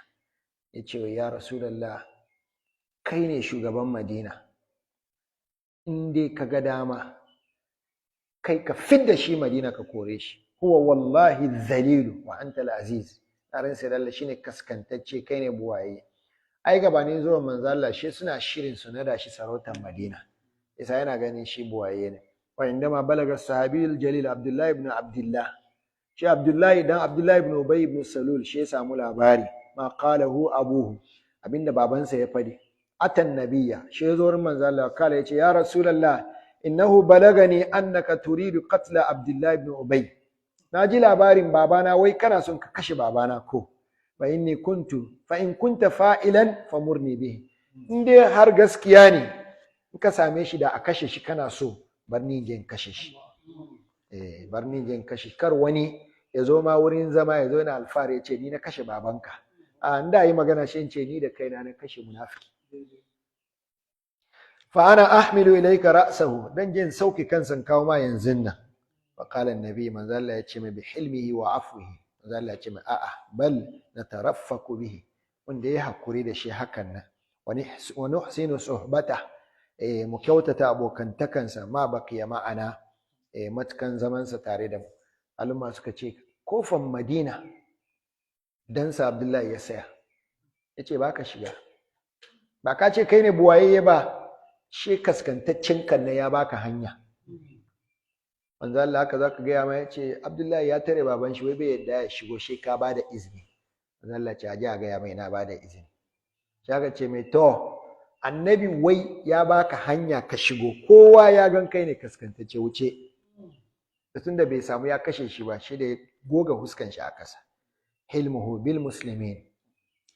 S1: yace ya rasulullah kai ne shugaban Madina in dai kaga dama kai ka fidda shi Madina ka kore shi huwa wallahi dhalilu wa anta al-aziz tarin sai Allah shine kaskantacce kai ne buwaye ai gabanin zuwa manzo Allah shi suna shirin su nada shi sarautar Madina isa yana ganin shi buwaye ne wa indama balaga sahabiyul jalil Abdullah ibn Abdullah shi Abdullah dan Abdullah ibn Ubay ibn Salul shi ya samu labari ma qalahu abuhu abinda babansa ya fadi atan nabiyya shi ya zo wurin manzo Allah kala yace ya rasulullah innahu balagani annaka turidu qatla Abdullah ibn Ubay naji labarin babana wai kana son ka kashe babana ko fa in kunta fa'ilan famurni bihi in dai har gaskiya ne in ka same shi da a kashe shi kana so bar ni je kashe shi bar ni je kashe kar wani ya zo ma wurin zama ya zo na alfari ya ce ni na kashe babanka a inda yi magana shi in ce ni da kaina na kashe munafiki fa ana ahmilu ilayka ra'sahu dan jin sauki kansan kawo ma yanzun nan fa qala annabi manzo Allah ya ce mai bi hilmihi wa afwihi manzo Allah ya ce mai a'a bal nataraffaku bihi wanda ya hakuri da shi hakan nan wa nuhsinu suhbata mu kyautata abokantakansa ma baqiya ma'ana matkan zamansa tare da mu al'umma suka ce kofan Madina dan sa Abdullahi ya saya yace baka shiga ba ka ce kai ne buwaye ba shi kaskantaccen kan ya baka hanya manzo Allah haka zaka ga ya mai yace Abdullahi ya tare baban shi wai bai yadda ya shigo shi ka bada izini manzo Allah ce aje a ga ya mai na bada izini shaka ce mai to annabi wai ya baka hanya ka shigo kowa ya gan kai ne kaskantacce wuce tunda bai samu ya kashe shi ba shi da ya goga huskan shi a kasa hilmuhu bil muslimin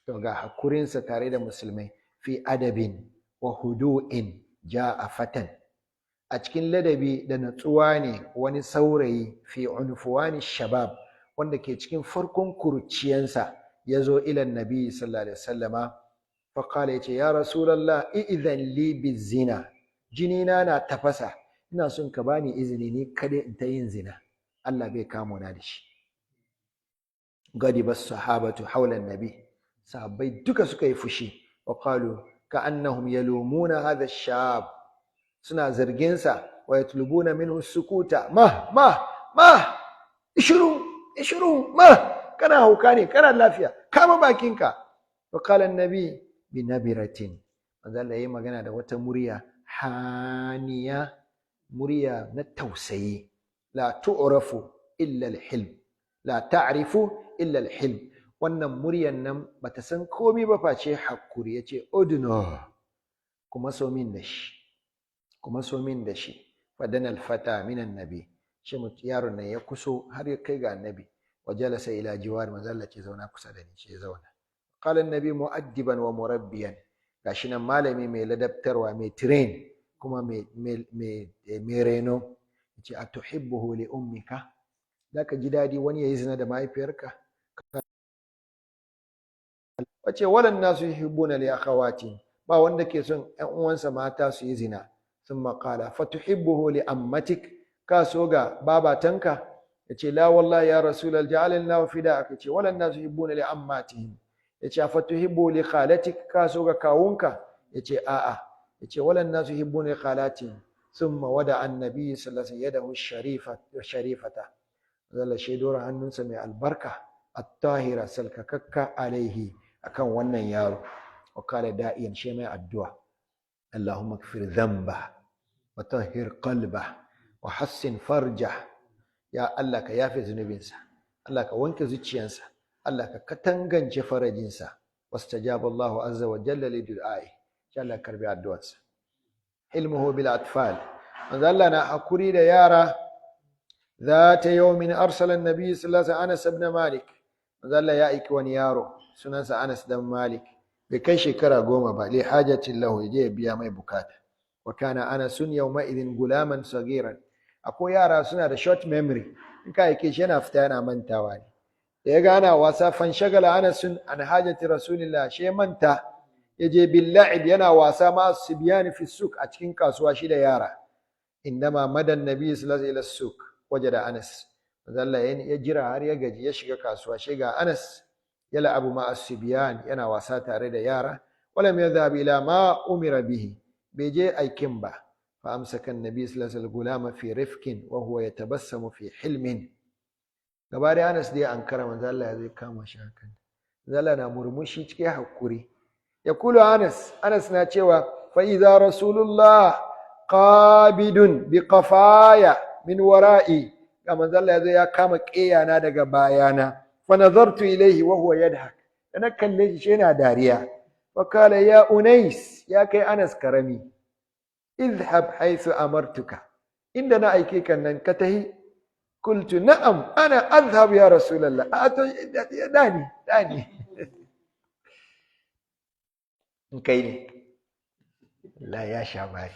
S1: to ga hakurinsa tare da musulmai fi adabin wa hudu'in ja'a fatan a cikin ladabi da natsuwa ne wani saurayi fi unfuwani shabab wanda ke cikin farkon kurciyansa ya zo ilan nabi sallallahu alaihi wasallama fa qala yace ya rasulullah idhan li bizina jinina na tafasa ina son ka bani izini ni kada in ta yin zina Allah bai kamo na da shi gadi bas sahabatu hawla nabi sahabbai duka suka yi fushi wa qalu ka'annahum yalumuna hadha ash-shab suna zargin sa wa yatlubuna minhu sukuta ishuru kana hauka ne kana lafiya kama bakinka wa qala an-nabi bi nabiratin manzo Allah yayi magana da wata murya haniya, murya na tausayi. La tu'rafu illa al-hilm, la ta'rifu illa al-hilm. Wannan muryan nan bata san komai ba face hakuri. Yace udno, kuma so min da shi, kuma so min da shi. Fadana al-fata min an-nabi, shi yaron nan ya kuso har ya kai ga annabi. Wa jalasa ila jiwar, manzo Allah ce zauna kusa da ni, ce zauna. Qala an-nabi mu'addiban wa murabbiyan, gashi nan malami mai ladabtarwa, mai train, kuma mai reno. Yace atuhibbuhu li ummika, zaka ji dadi wani yayi zina da mahaifiyarka? Wace walan nasu yuhibbuna li akhawati, ba wanda ke son ƴan uwansa mata su yi zina. Thumma qala fatuhibbuhu li ammatik, ka so ga babatanka? Yace la wallahi ya rasulal ja'alna fida'aka. Yace walan nasu yuhibbuna li ammatihim. Yace fatuhibbu li khalatik, ka so ga kawunka? Yace a'a. Yace walan nasu yuhibbuna li khalatihim. Thumma wada annabi sallallahu alaihi wasallam yadahu sharifata, zalla shaidora hannunsa mai albarka, at-tahira salkakakka alaihi, akan wannan yaro. Wa kala da'iyan, shi mai addu'a, Allahumma ighfir dhanba wa tahhir qalba wa hassin farja. Ya Allah ka yafe zunubinsa, Allah ka wanke zuciyarsa, Allah ka katangance farajinsa. Wastajaba Allahu azza wa jalla li du'ai, insha Allah karbi addu'arsa. Hilmuhu bil atfal, manzo Allah na hakuri da yara. Zata yawmin arsala an-nabi sallallahu alaihi wasallam Anas ibn Malik, manzo Allah ya aiki wani yaro sunansa Anas dan Malik, bai kai shekara 10 ba, li hajatin lahu, yaje ya biya mai bukata. Wa kana Anas yawma idhin gulaman sagiran, akwai yara suna da short memory, in ka aike shi yana fita yana mantawa ne. Da ya gana wasa, fanshagala Anas an hajati rasulillah, shi manta, yaje bil la'ib, yana wasa ma sibyan fi suq, a cikin kasuwa shi da yara. Indama madan nabi sallallahu alaihi wasallam suq, wajada Anas, manzo Allah ya jira har ya gaji, ya shiga kasuwa, shi ga Anas yal'abu ma as-sibyan, yana wasa tare da yara. Walam yadhhab ila ma umira bihi, bai je aikin ba. Fa amsaka an-nabi sallallahu alaihi wasallam gulama fi rifqin wa huwa yatabassamu fi hilmin. Gaba da Anas dai ankara, manzo Allah zai kama shi hakan, manzo Allah na murmushi cikin hakuri. Yaqulu Anas na cewa fa idza rasulullah qabidun bi qafaya min wara'i, ga manzo Allah ya kama kiyana daga bayana. Fa nazartu ilayhi wa huwa yadhak, ana kalle shi yana dariya. Fa kala ya Unais, ya kai Anas karami, idhhab haythu amartuka, inda na aike kan nan ka tahi. Qultu na'am ana adhhab ya rasulullah. Ato dani kai ne la ya shabari,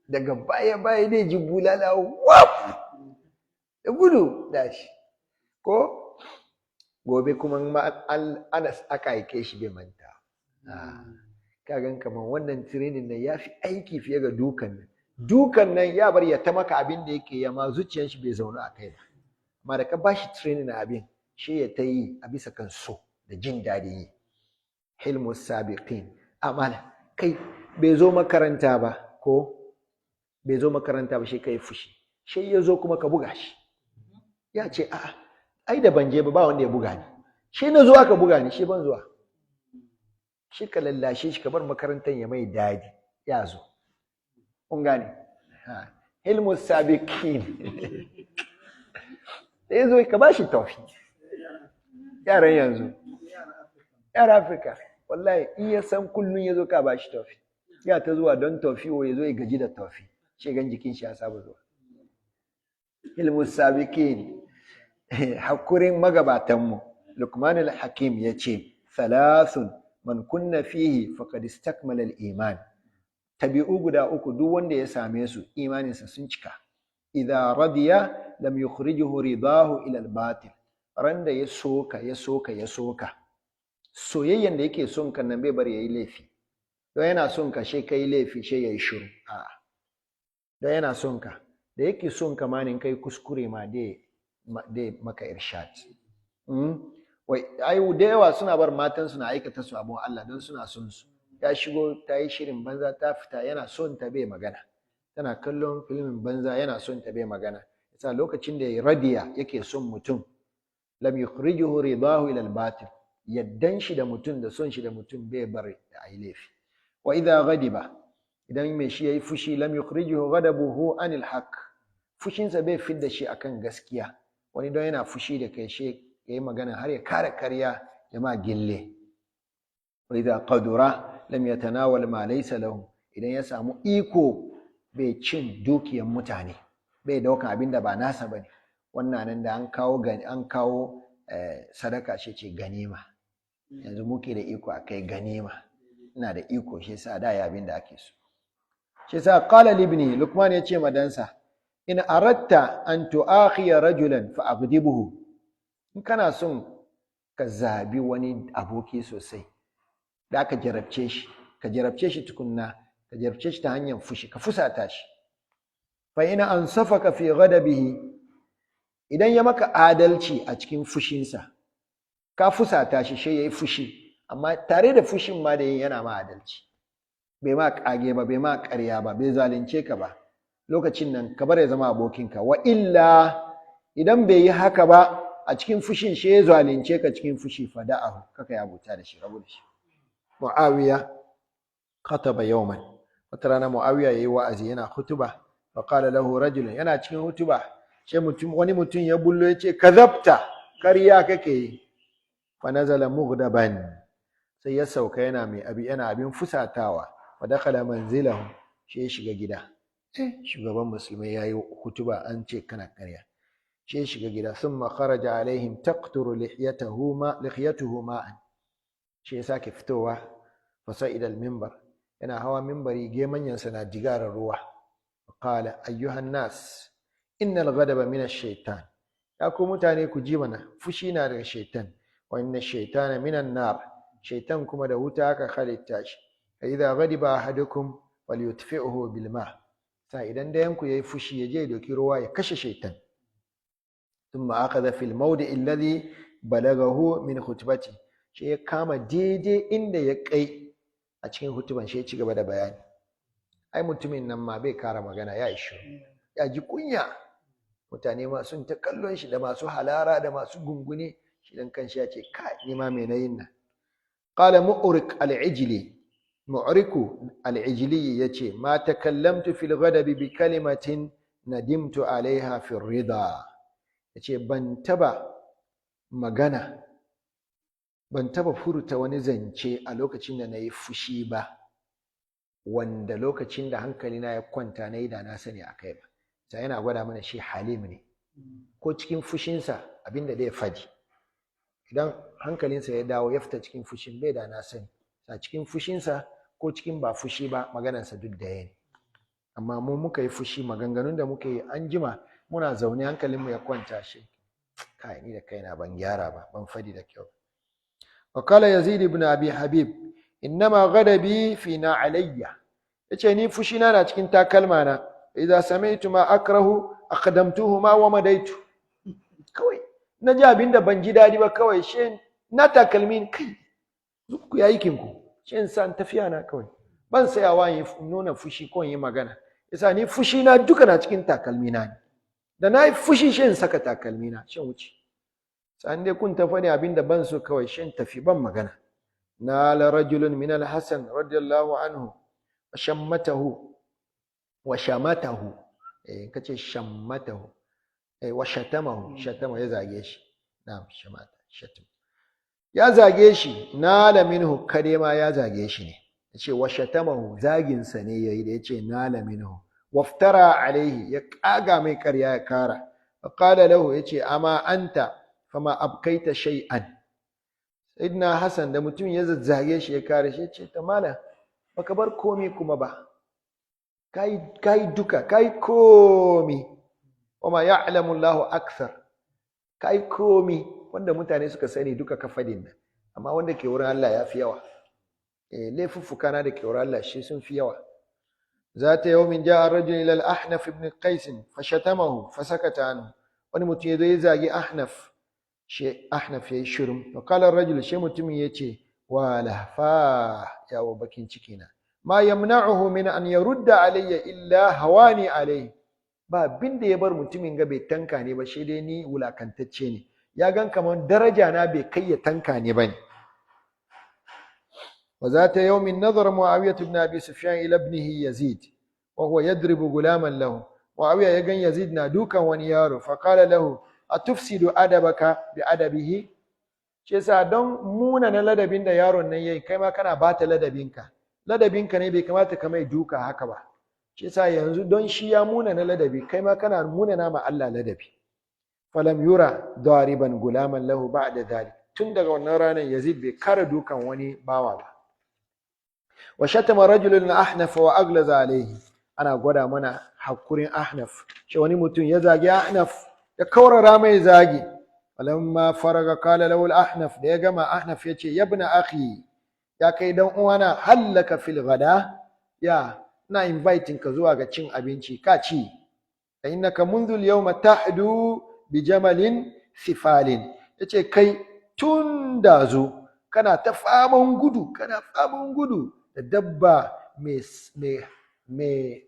S1: daga baya ne ji bulala wap da gudu dashi. Ko gobe kuma Anas aka aike shi bai manta. Kagan kaman wannan training nan ya fi aiki fiye ga dukan nan ya bar ya ta maka abin da yake ya ma zuciyar shi bai zauna a kai ba. Amma da ka bashi training na abin, shi ya ta yi a bisa kan so da jin daɗi yi. Hilmu sabiqin, amana kai bai zo makaranta ba, ko bai zo makaranta ba, shi kai fushi, shi ya zo kuma ka buga shi. Ya ce a'a, ai da ban je ba wanda ya buga ni, shi na zo aka buga ni, shi ban zuwa. Shi ka lallashe shi, ka bar makarantar ya mai dadi, ya zo. Kun gane? Hilmu sabiqin. Da ya zo ka ba shi tofi. Yaran yanzu, yaran Afirka, wallahi in ya san kullum ya zo ka ba shi tofi, ya ta zuwa don tofi, o ya zo ya gaji da tofi, shi gan jikin shi ya saba zuwa. Hilmu sabiqin, hakurin magabatanmu. Luqman al-Hakim ya ce, thalathun man kunna fihi faqad istakmala al-iman. Tabi'u guda uku duk wanda ya same su, imaninsa sun cika. Idza radiya lam yukhrijuhu ridahu ila al-batil. Randa ya soka. Soyayyen da yake son ka nan bai bar yayi laifi. Don yana son ka she kai laifi she yayi shiru. A'a. Don yana son ka, da yake son ka ma ne kai kuskure ma dai maka irshad. Wai ayu da yawa suna bar matan suna aikata su abun Allah don suna son su. Ya shigo ta yi shirin banza ta fita, yana son ta bai magana. Tana kallon filmin banza, yana son ta bai magana. Yasa lokacin da ya radiya yake son mutum, lam yukhrijuhu ridahu ila al-batil. Yaddan shi da mutum da son shi da mutum bai bar da ayi laifi. wa idha ghadiba idan mai shi yayi fushi lam yukhrijuhu ghadabuhu anil haqq, fushinsa bai fidda shi akan gaskiya. Wani don yana fushi da kai shi yayi magana har ya kare karya ya ma gille. wa idha qadura lam yatanawal ma laysa lahu, idan ya samu iko bai cin dukiyan mutane, bai daukan abinda ba nasa bane. Wannan nan da an kawo sadaka shi ce ganima, yanzu muke da iko akai ganima, ina da iko shi yasa da ya abinda ake so. Shi yasa qala libni, Luqman ya ce madansa, in aratta an tu'akhiya rajulan fa aghdibuhu, in kana son ka zabi wani aboki sosai da ka jarabce shi tukunna, ka jarabce shi ta hanyar fushi, ka fusata shi. fa ina ansafaka fi ghadabihi, idan ya maka adalci a cikin fushinsa, ka fusata shi sai yayi fushi, amma tare da fushin ma da yana ma adalci, bai ma kage ba, bai ma ƙarya ba, bai zalunce ka ba, lokacin nan ka bar ya zama abokinka. wa illa idan bai yi haka ba, a cikin fushin shi ya zalunce ka cikin fushi, fada'ahu, kaka ya buta da shi, rabu da shi. Muawiya khataba yawman, wata rana Muawiya yayi wa'azi, yana hutuba, fa qala lahu rajulun, yana cikin hutuba sai wani mutum ya bullo ya ce kadhabta, ƙarya kake yi. fa nazala mughdaban, sai ya sauka yana abin fusatawa. fa dakhala manzilahu, sai ya shiga gida. Shugaban musulmai yayi hutuba an ce kana ƙarya, sai ya shiga gida. thumma kharaja alaihim taqturu lihiyatuhu ma'an, sai ya sake fitowa. fa sa'ida al-minbar, yana hawa minbari, gemanyansa na jigarar ruwa. qala ayyuhan nas innal ghadaba min ash-shaytan, ya ku mutane ku ji mana, fushi na daga shaytan. wa inna ash-shaytana min an-nar, shaytan kuma da wuta aka halitta shi. fa idha ghadiba ahadukum falyutfi'hu bil ma', sai idan dayan ku yayi fushi ya je doki ruwa ya kashe shaytan. thumma akhadha fil mawdi'i alladhi balaghahu min khutbati, shi ya kama daidai inda ya kai a cikin hutuban, shi ya ci gaba da bayani. Ai mutumin nan ma bai kara magana, ya isho, ya ji kunya. Mutane ma sun ta kallon shi, da masu halara da masu gungune, shi dan kanshi ya ce kai ni ma me nayin nan. qala mu'rik al-ijli yace ma takallamtu fil ghadabi bi kalimatin nadimtu alaiha fi rida, yace ban taba furta wani zance a lokacin da nayi fushi ba, wanda lokacin da hankalina ya kwanta nayi da na sani akai ba. sai yana gwada mana shi halim ne, ko cikin fushinsa abinda da ya fadi, idan hankalinsa ya dawo ya fita cikin fushin bai da na sani, a cikin fushinsa ko cikin ba fushi ba, maganarsa duk da ne. amma mu muka yi fushi, maganganun da muka yi an jima muna zaune hankalinmu ya kwanta, shi kai ni da kaina ban gyara ba, ban fadi da kyau. wa qala yazid ibn abi habib innama ghadabi fi alayya, yace ni fushina na cikin takalma na. idza sami'tu ma akrahu aqdamtuhuma wa madaitu, kawai na ji abinda ban ji dadi ba, kawai shi na takalmin kai ku yayi kinku, shi in san tafiya na, kawai ban sayawa yin nuna fushi ko yin magana. yasa ni fushi na duka na cikin takalmi na ne, da na yi fushi shi in saka takalmi na shi wuce. san dai kun tafi ne abinda ban so, kawai shi in tafi ban magana. nala rajulun min al-hasan radiyallahu anhu wa shamatahu, kace shammatahu, wa shatamahu, shatama ya zage shi. na'am, shamata, shatam ya zage shi. nala minhu, kade ma ya zage shi ne, yace wa shatamahu, zagin sa ne yayi da yace nala minhu. waftara alaihi, ya kaga mai ƙarya ya kara. qala lahu, yace amma anta fama abkaita shay'an. sayyidina hasan da mutum ya zazzage shi ya kare shi, yace ta mala baka bar komai kuma ba, kai duka, kai komi. wama ya'lamu Allahu akthar, kai komi wanda mutane suka sani duka ka fadin nan, amma wanda ke wurin Allah ya fi yawa. laifuffuka na da ke wurin Allah shi sun fi yawa. zata yawmin ja'a rajul ila al-ahnaf ibn qais fashatamahu fasakata anhu, wani mutum ya zo ya zagi ahnaf, shi ahnaf yayi shirum. fa qala ar-rajul, shi mutumin yace wa lahfa, yawo bakin ciki na, ma yamna'uhu min an yarudda alayya illa hawani alayhi, ba abin da ya bar mutumin ga bai tanka ne ba, shi dai ni wulakantacce ne, ya gan kamar daraja na bai kai ya tanka ne bane. وذات يوم نظر معاوية بن أبي سفيان إلى ابنه يزيد وهو يضرب غلاما له. معاوية يغن يزيد نادوكا ونيارو فقال له أتفسد أدبك بأدبه. shi yasa don muna na ladabin da yaron nan yayi kai ma kana bata ladabinka ne bai kamata ka mai duka haka ba. shi yasa yanzu don shi ya muna na ladabi kai ma kana muna na ma Allah ladabi. falam yura dariban gulaman lahu ba'da dhalik. tun daga wannan ranar Yazid bai kara dukan wani bawa ba. wa shatama rajulun ahnaf wa aglaza alayhi. ana gwada mana hakurin Ahnaf. shi wani mutum ya zagi Ahnaf ya kaurara mai zagi. falamma faraga qala lahu al-Ahnaf. da ya gama Ahnaf yace ya ibn akhi ya kai dan uwana hallaka fil ghada. ya na inviting ka zuwa ga cin abinci ka ci. fa innaka منذ اليوم tahdu bi jamalin sifalin. yace kai tun da zo kana ta faman gudu da dabba mai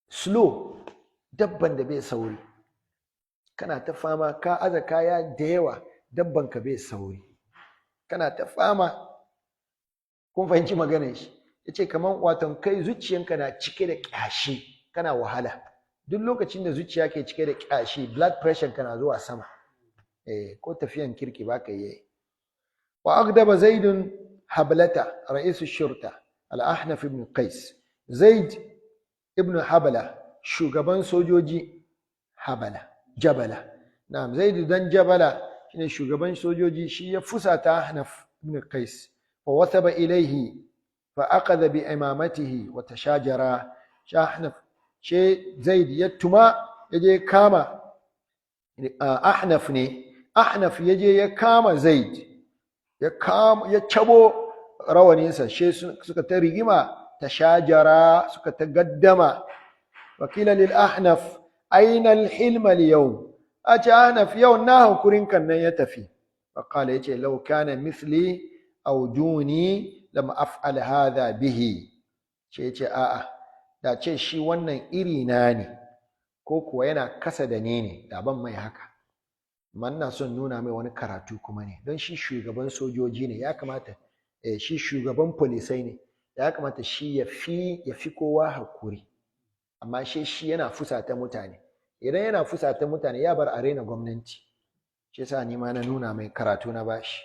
S1: slow, dabban da bai sauri. kana ta fama ka aza kaya da yawa, dabban ka bai sauri, kana ta fama. kun fahimci maganar shi? yace kaman waton kai zuciyanka na cike da kyashi, kana wahala. duk lokacin da zuciya ke cike da kyashi, blood pressure kana zuwa sama. ko tafiyan kirki baka yi. wa agdaba zaidun hablata ra'is shurta al-Ahnaf ibn Qais. Zaid ibn Habala shugaban sojoji. Jabala. na'am, Zaid dan Jabala shine shugaban sojoji. shi ya fusata Ahnaf ibn Qais fa wathaba ilayhi fa aqadha bi imamatihi wa tashajara. Ahnaf she Zaid ya tuma yaje kama Ahnaf ne. Ahnaf yaje ya kama Zaid, ya cabo rawaninsa. she suka ta rigima, tashajara, suka ta gaddama. wakila lil Ahnaf aina al-hilma al-yawm. ace Ahnaf yau na hankurin kan nan ya tafi. faqala yace law kana mithli aw duni lam af'al hadha bihi. yace a'a, da ce shi wannan iri na ne ko kuwa yana kasa da ni ne da ban mai haka. amma ina son nuna mai wani karatu kuma ne, don shi shugaban sojoji ne, ya kamata shi shugaban polisai ne, ya kamata shi ya fi kowa hakuri. amma shi yana fusata mutane. idan yana fusata mutane ya bar arena gwamnati. shi yasa ni ma na nuna mai karatu na bashi.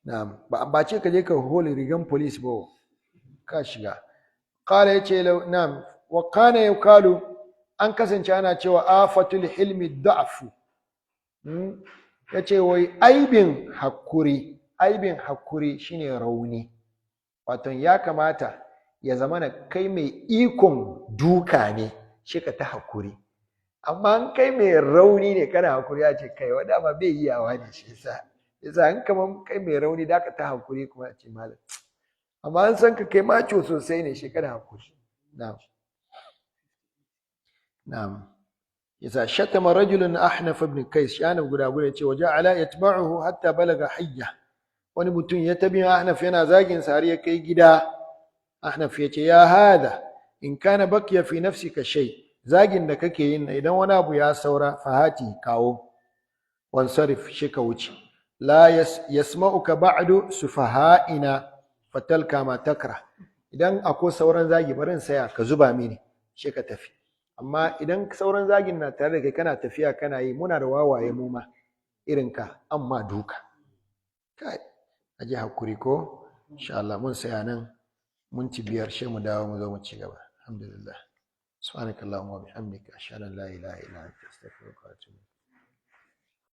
S1: na'am, ba ce ka je ka hole rigan police ba ka shiga. qala yace na'am wa kana yuqalu, an kasance ana cewa afatul hilmi da'fu. yace wai aibin hakuri shine rauni. wato ya kamata ya zamana kai mai ikon duka ne shi ka ta hakuri, amma an kai mai rauni ne kana hakuri, ya ce kai wanda ma bai iyawa ne. shi yasa an kaman kai mai rauni da ka ta hakuri kuma a ce malam, amma an san ka kai macho sosai ne shi kana hakuri. na'am yasa shatama rajulun Ahnaf ibn Qais. shana guda ce waja'ala yatba'uhu hatta balaga hayya. wani mutum ya tabi Ahnaf yana zagin sa har ya kai gida. Ahnaf yace ya hada in kana baqiya fi nafsika shay. zagin da kake yin idan wani abu ya saura fahati kawo. wansarif shi ka wuce. la yasma'uka ba'du sufaha'ina fatalka ma takra. idan akwai sauran zagi barin saya ka zuba mini shi ka tafi. amma idan sauran zagin na tare da kai kana tafiya kana yi, muna da wawaye mu ma irin ka, amma duka kai aje hakuri ko. insha Allah mun saya nan minti 5 sai mu dawo mu zo mu ci gaba. alhamdulillah. subhanakallahumma wa bihamdika ashhadu an la ilaha illa anta astaghfiruka wa atubu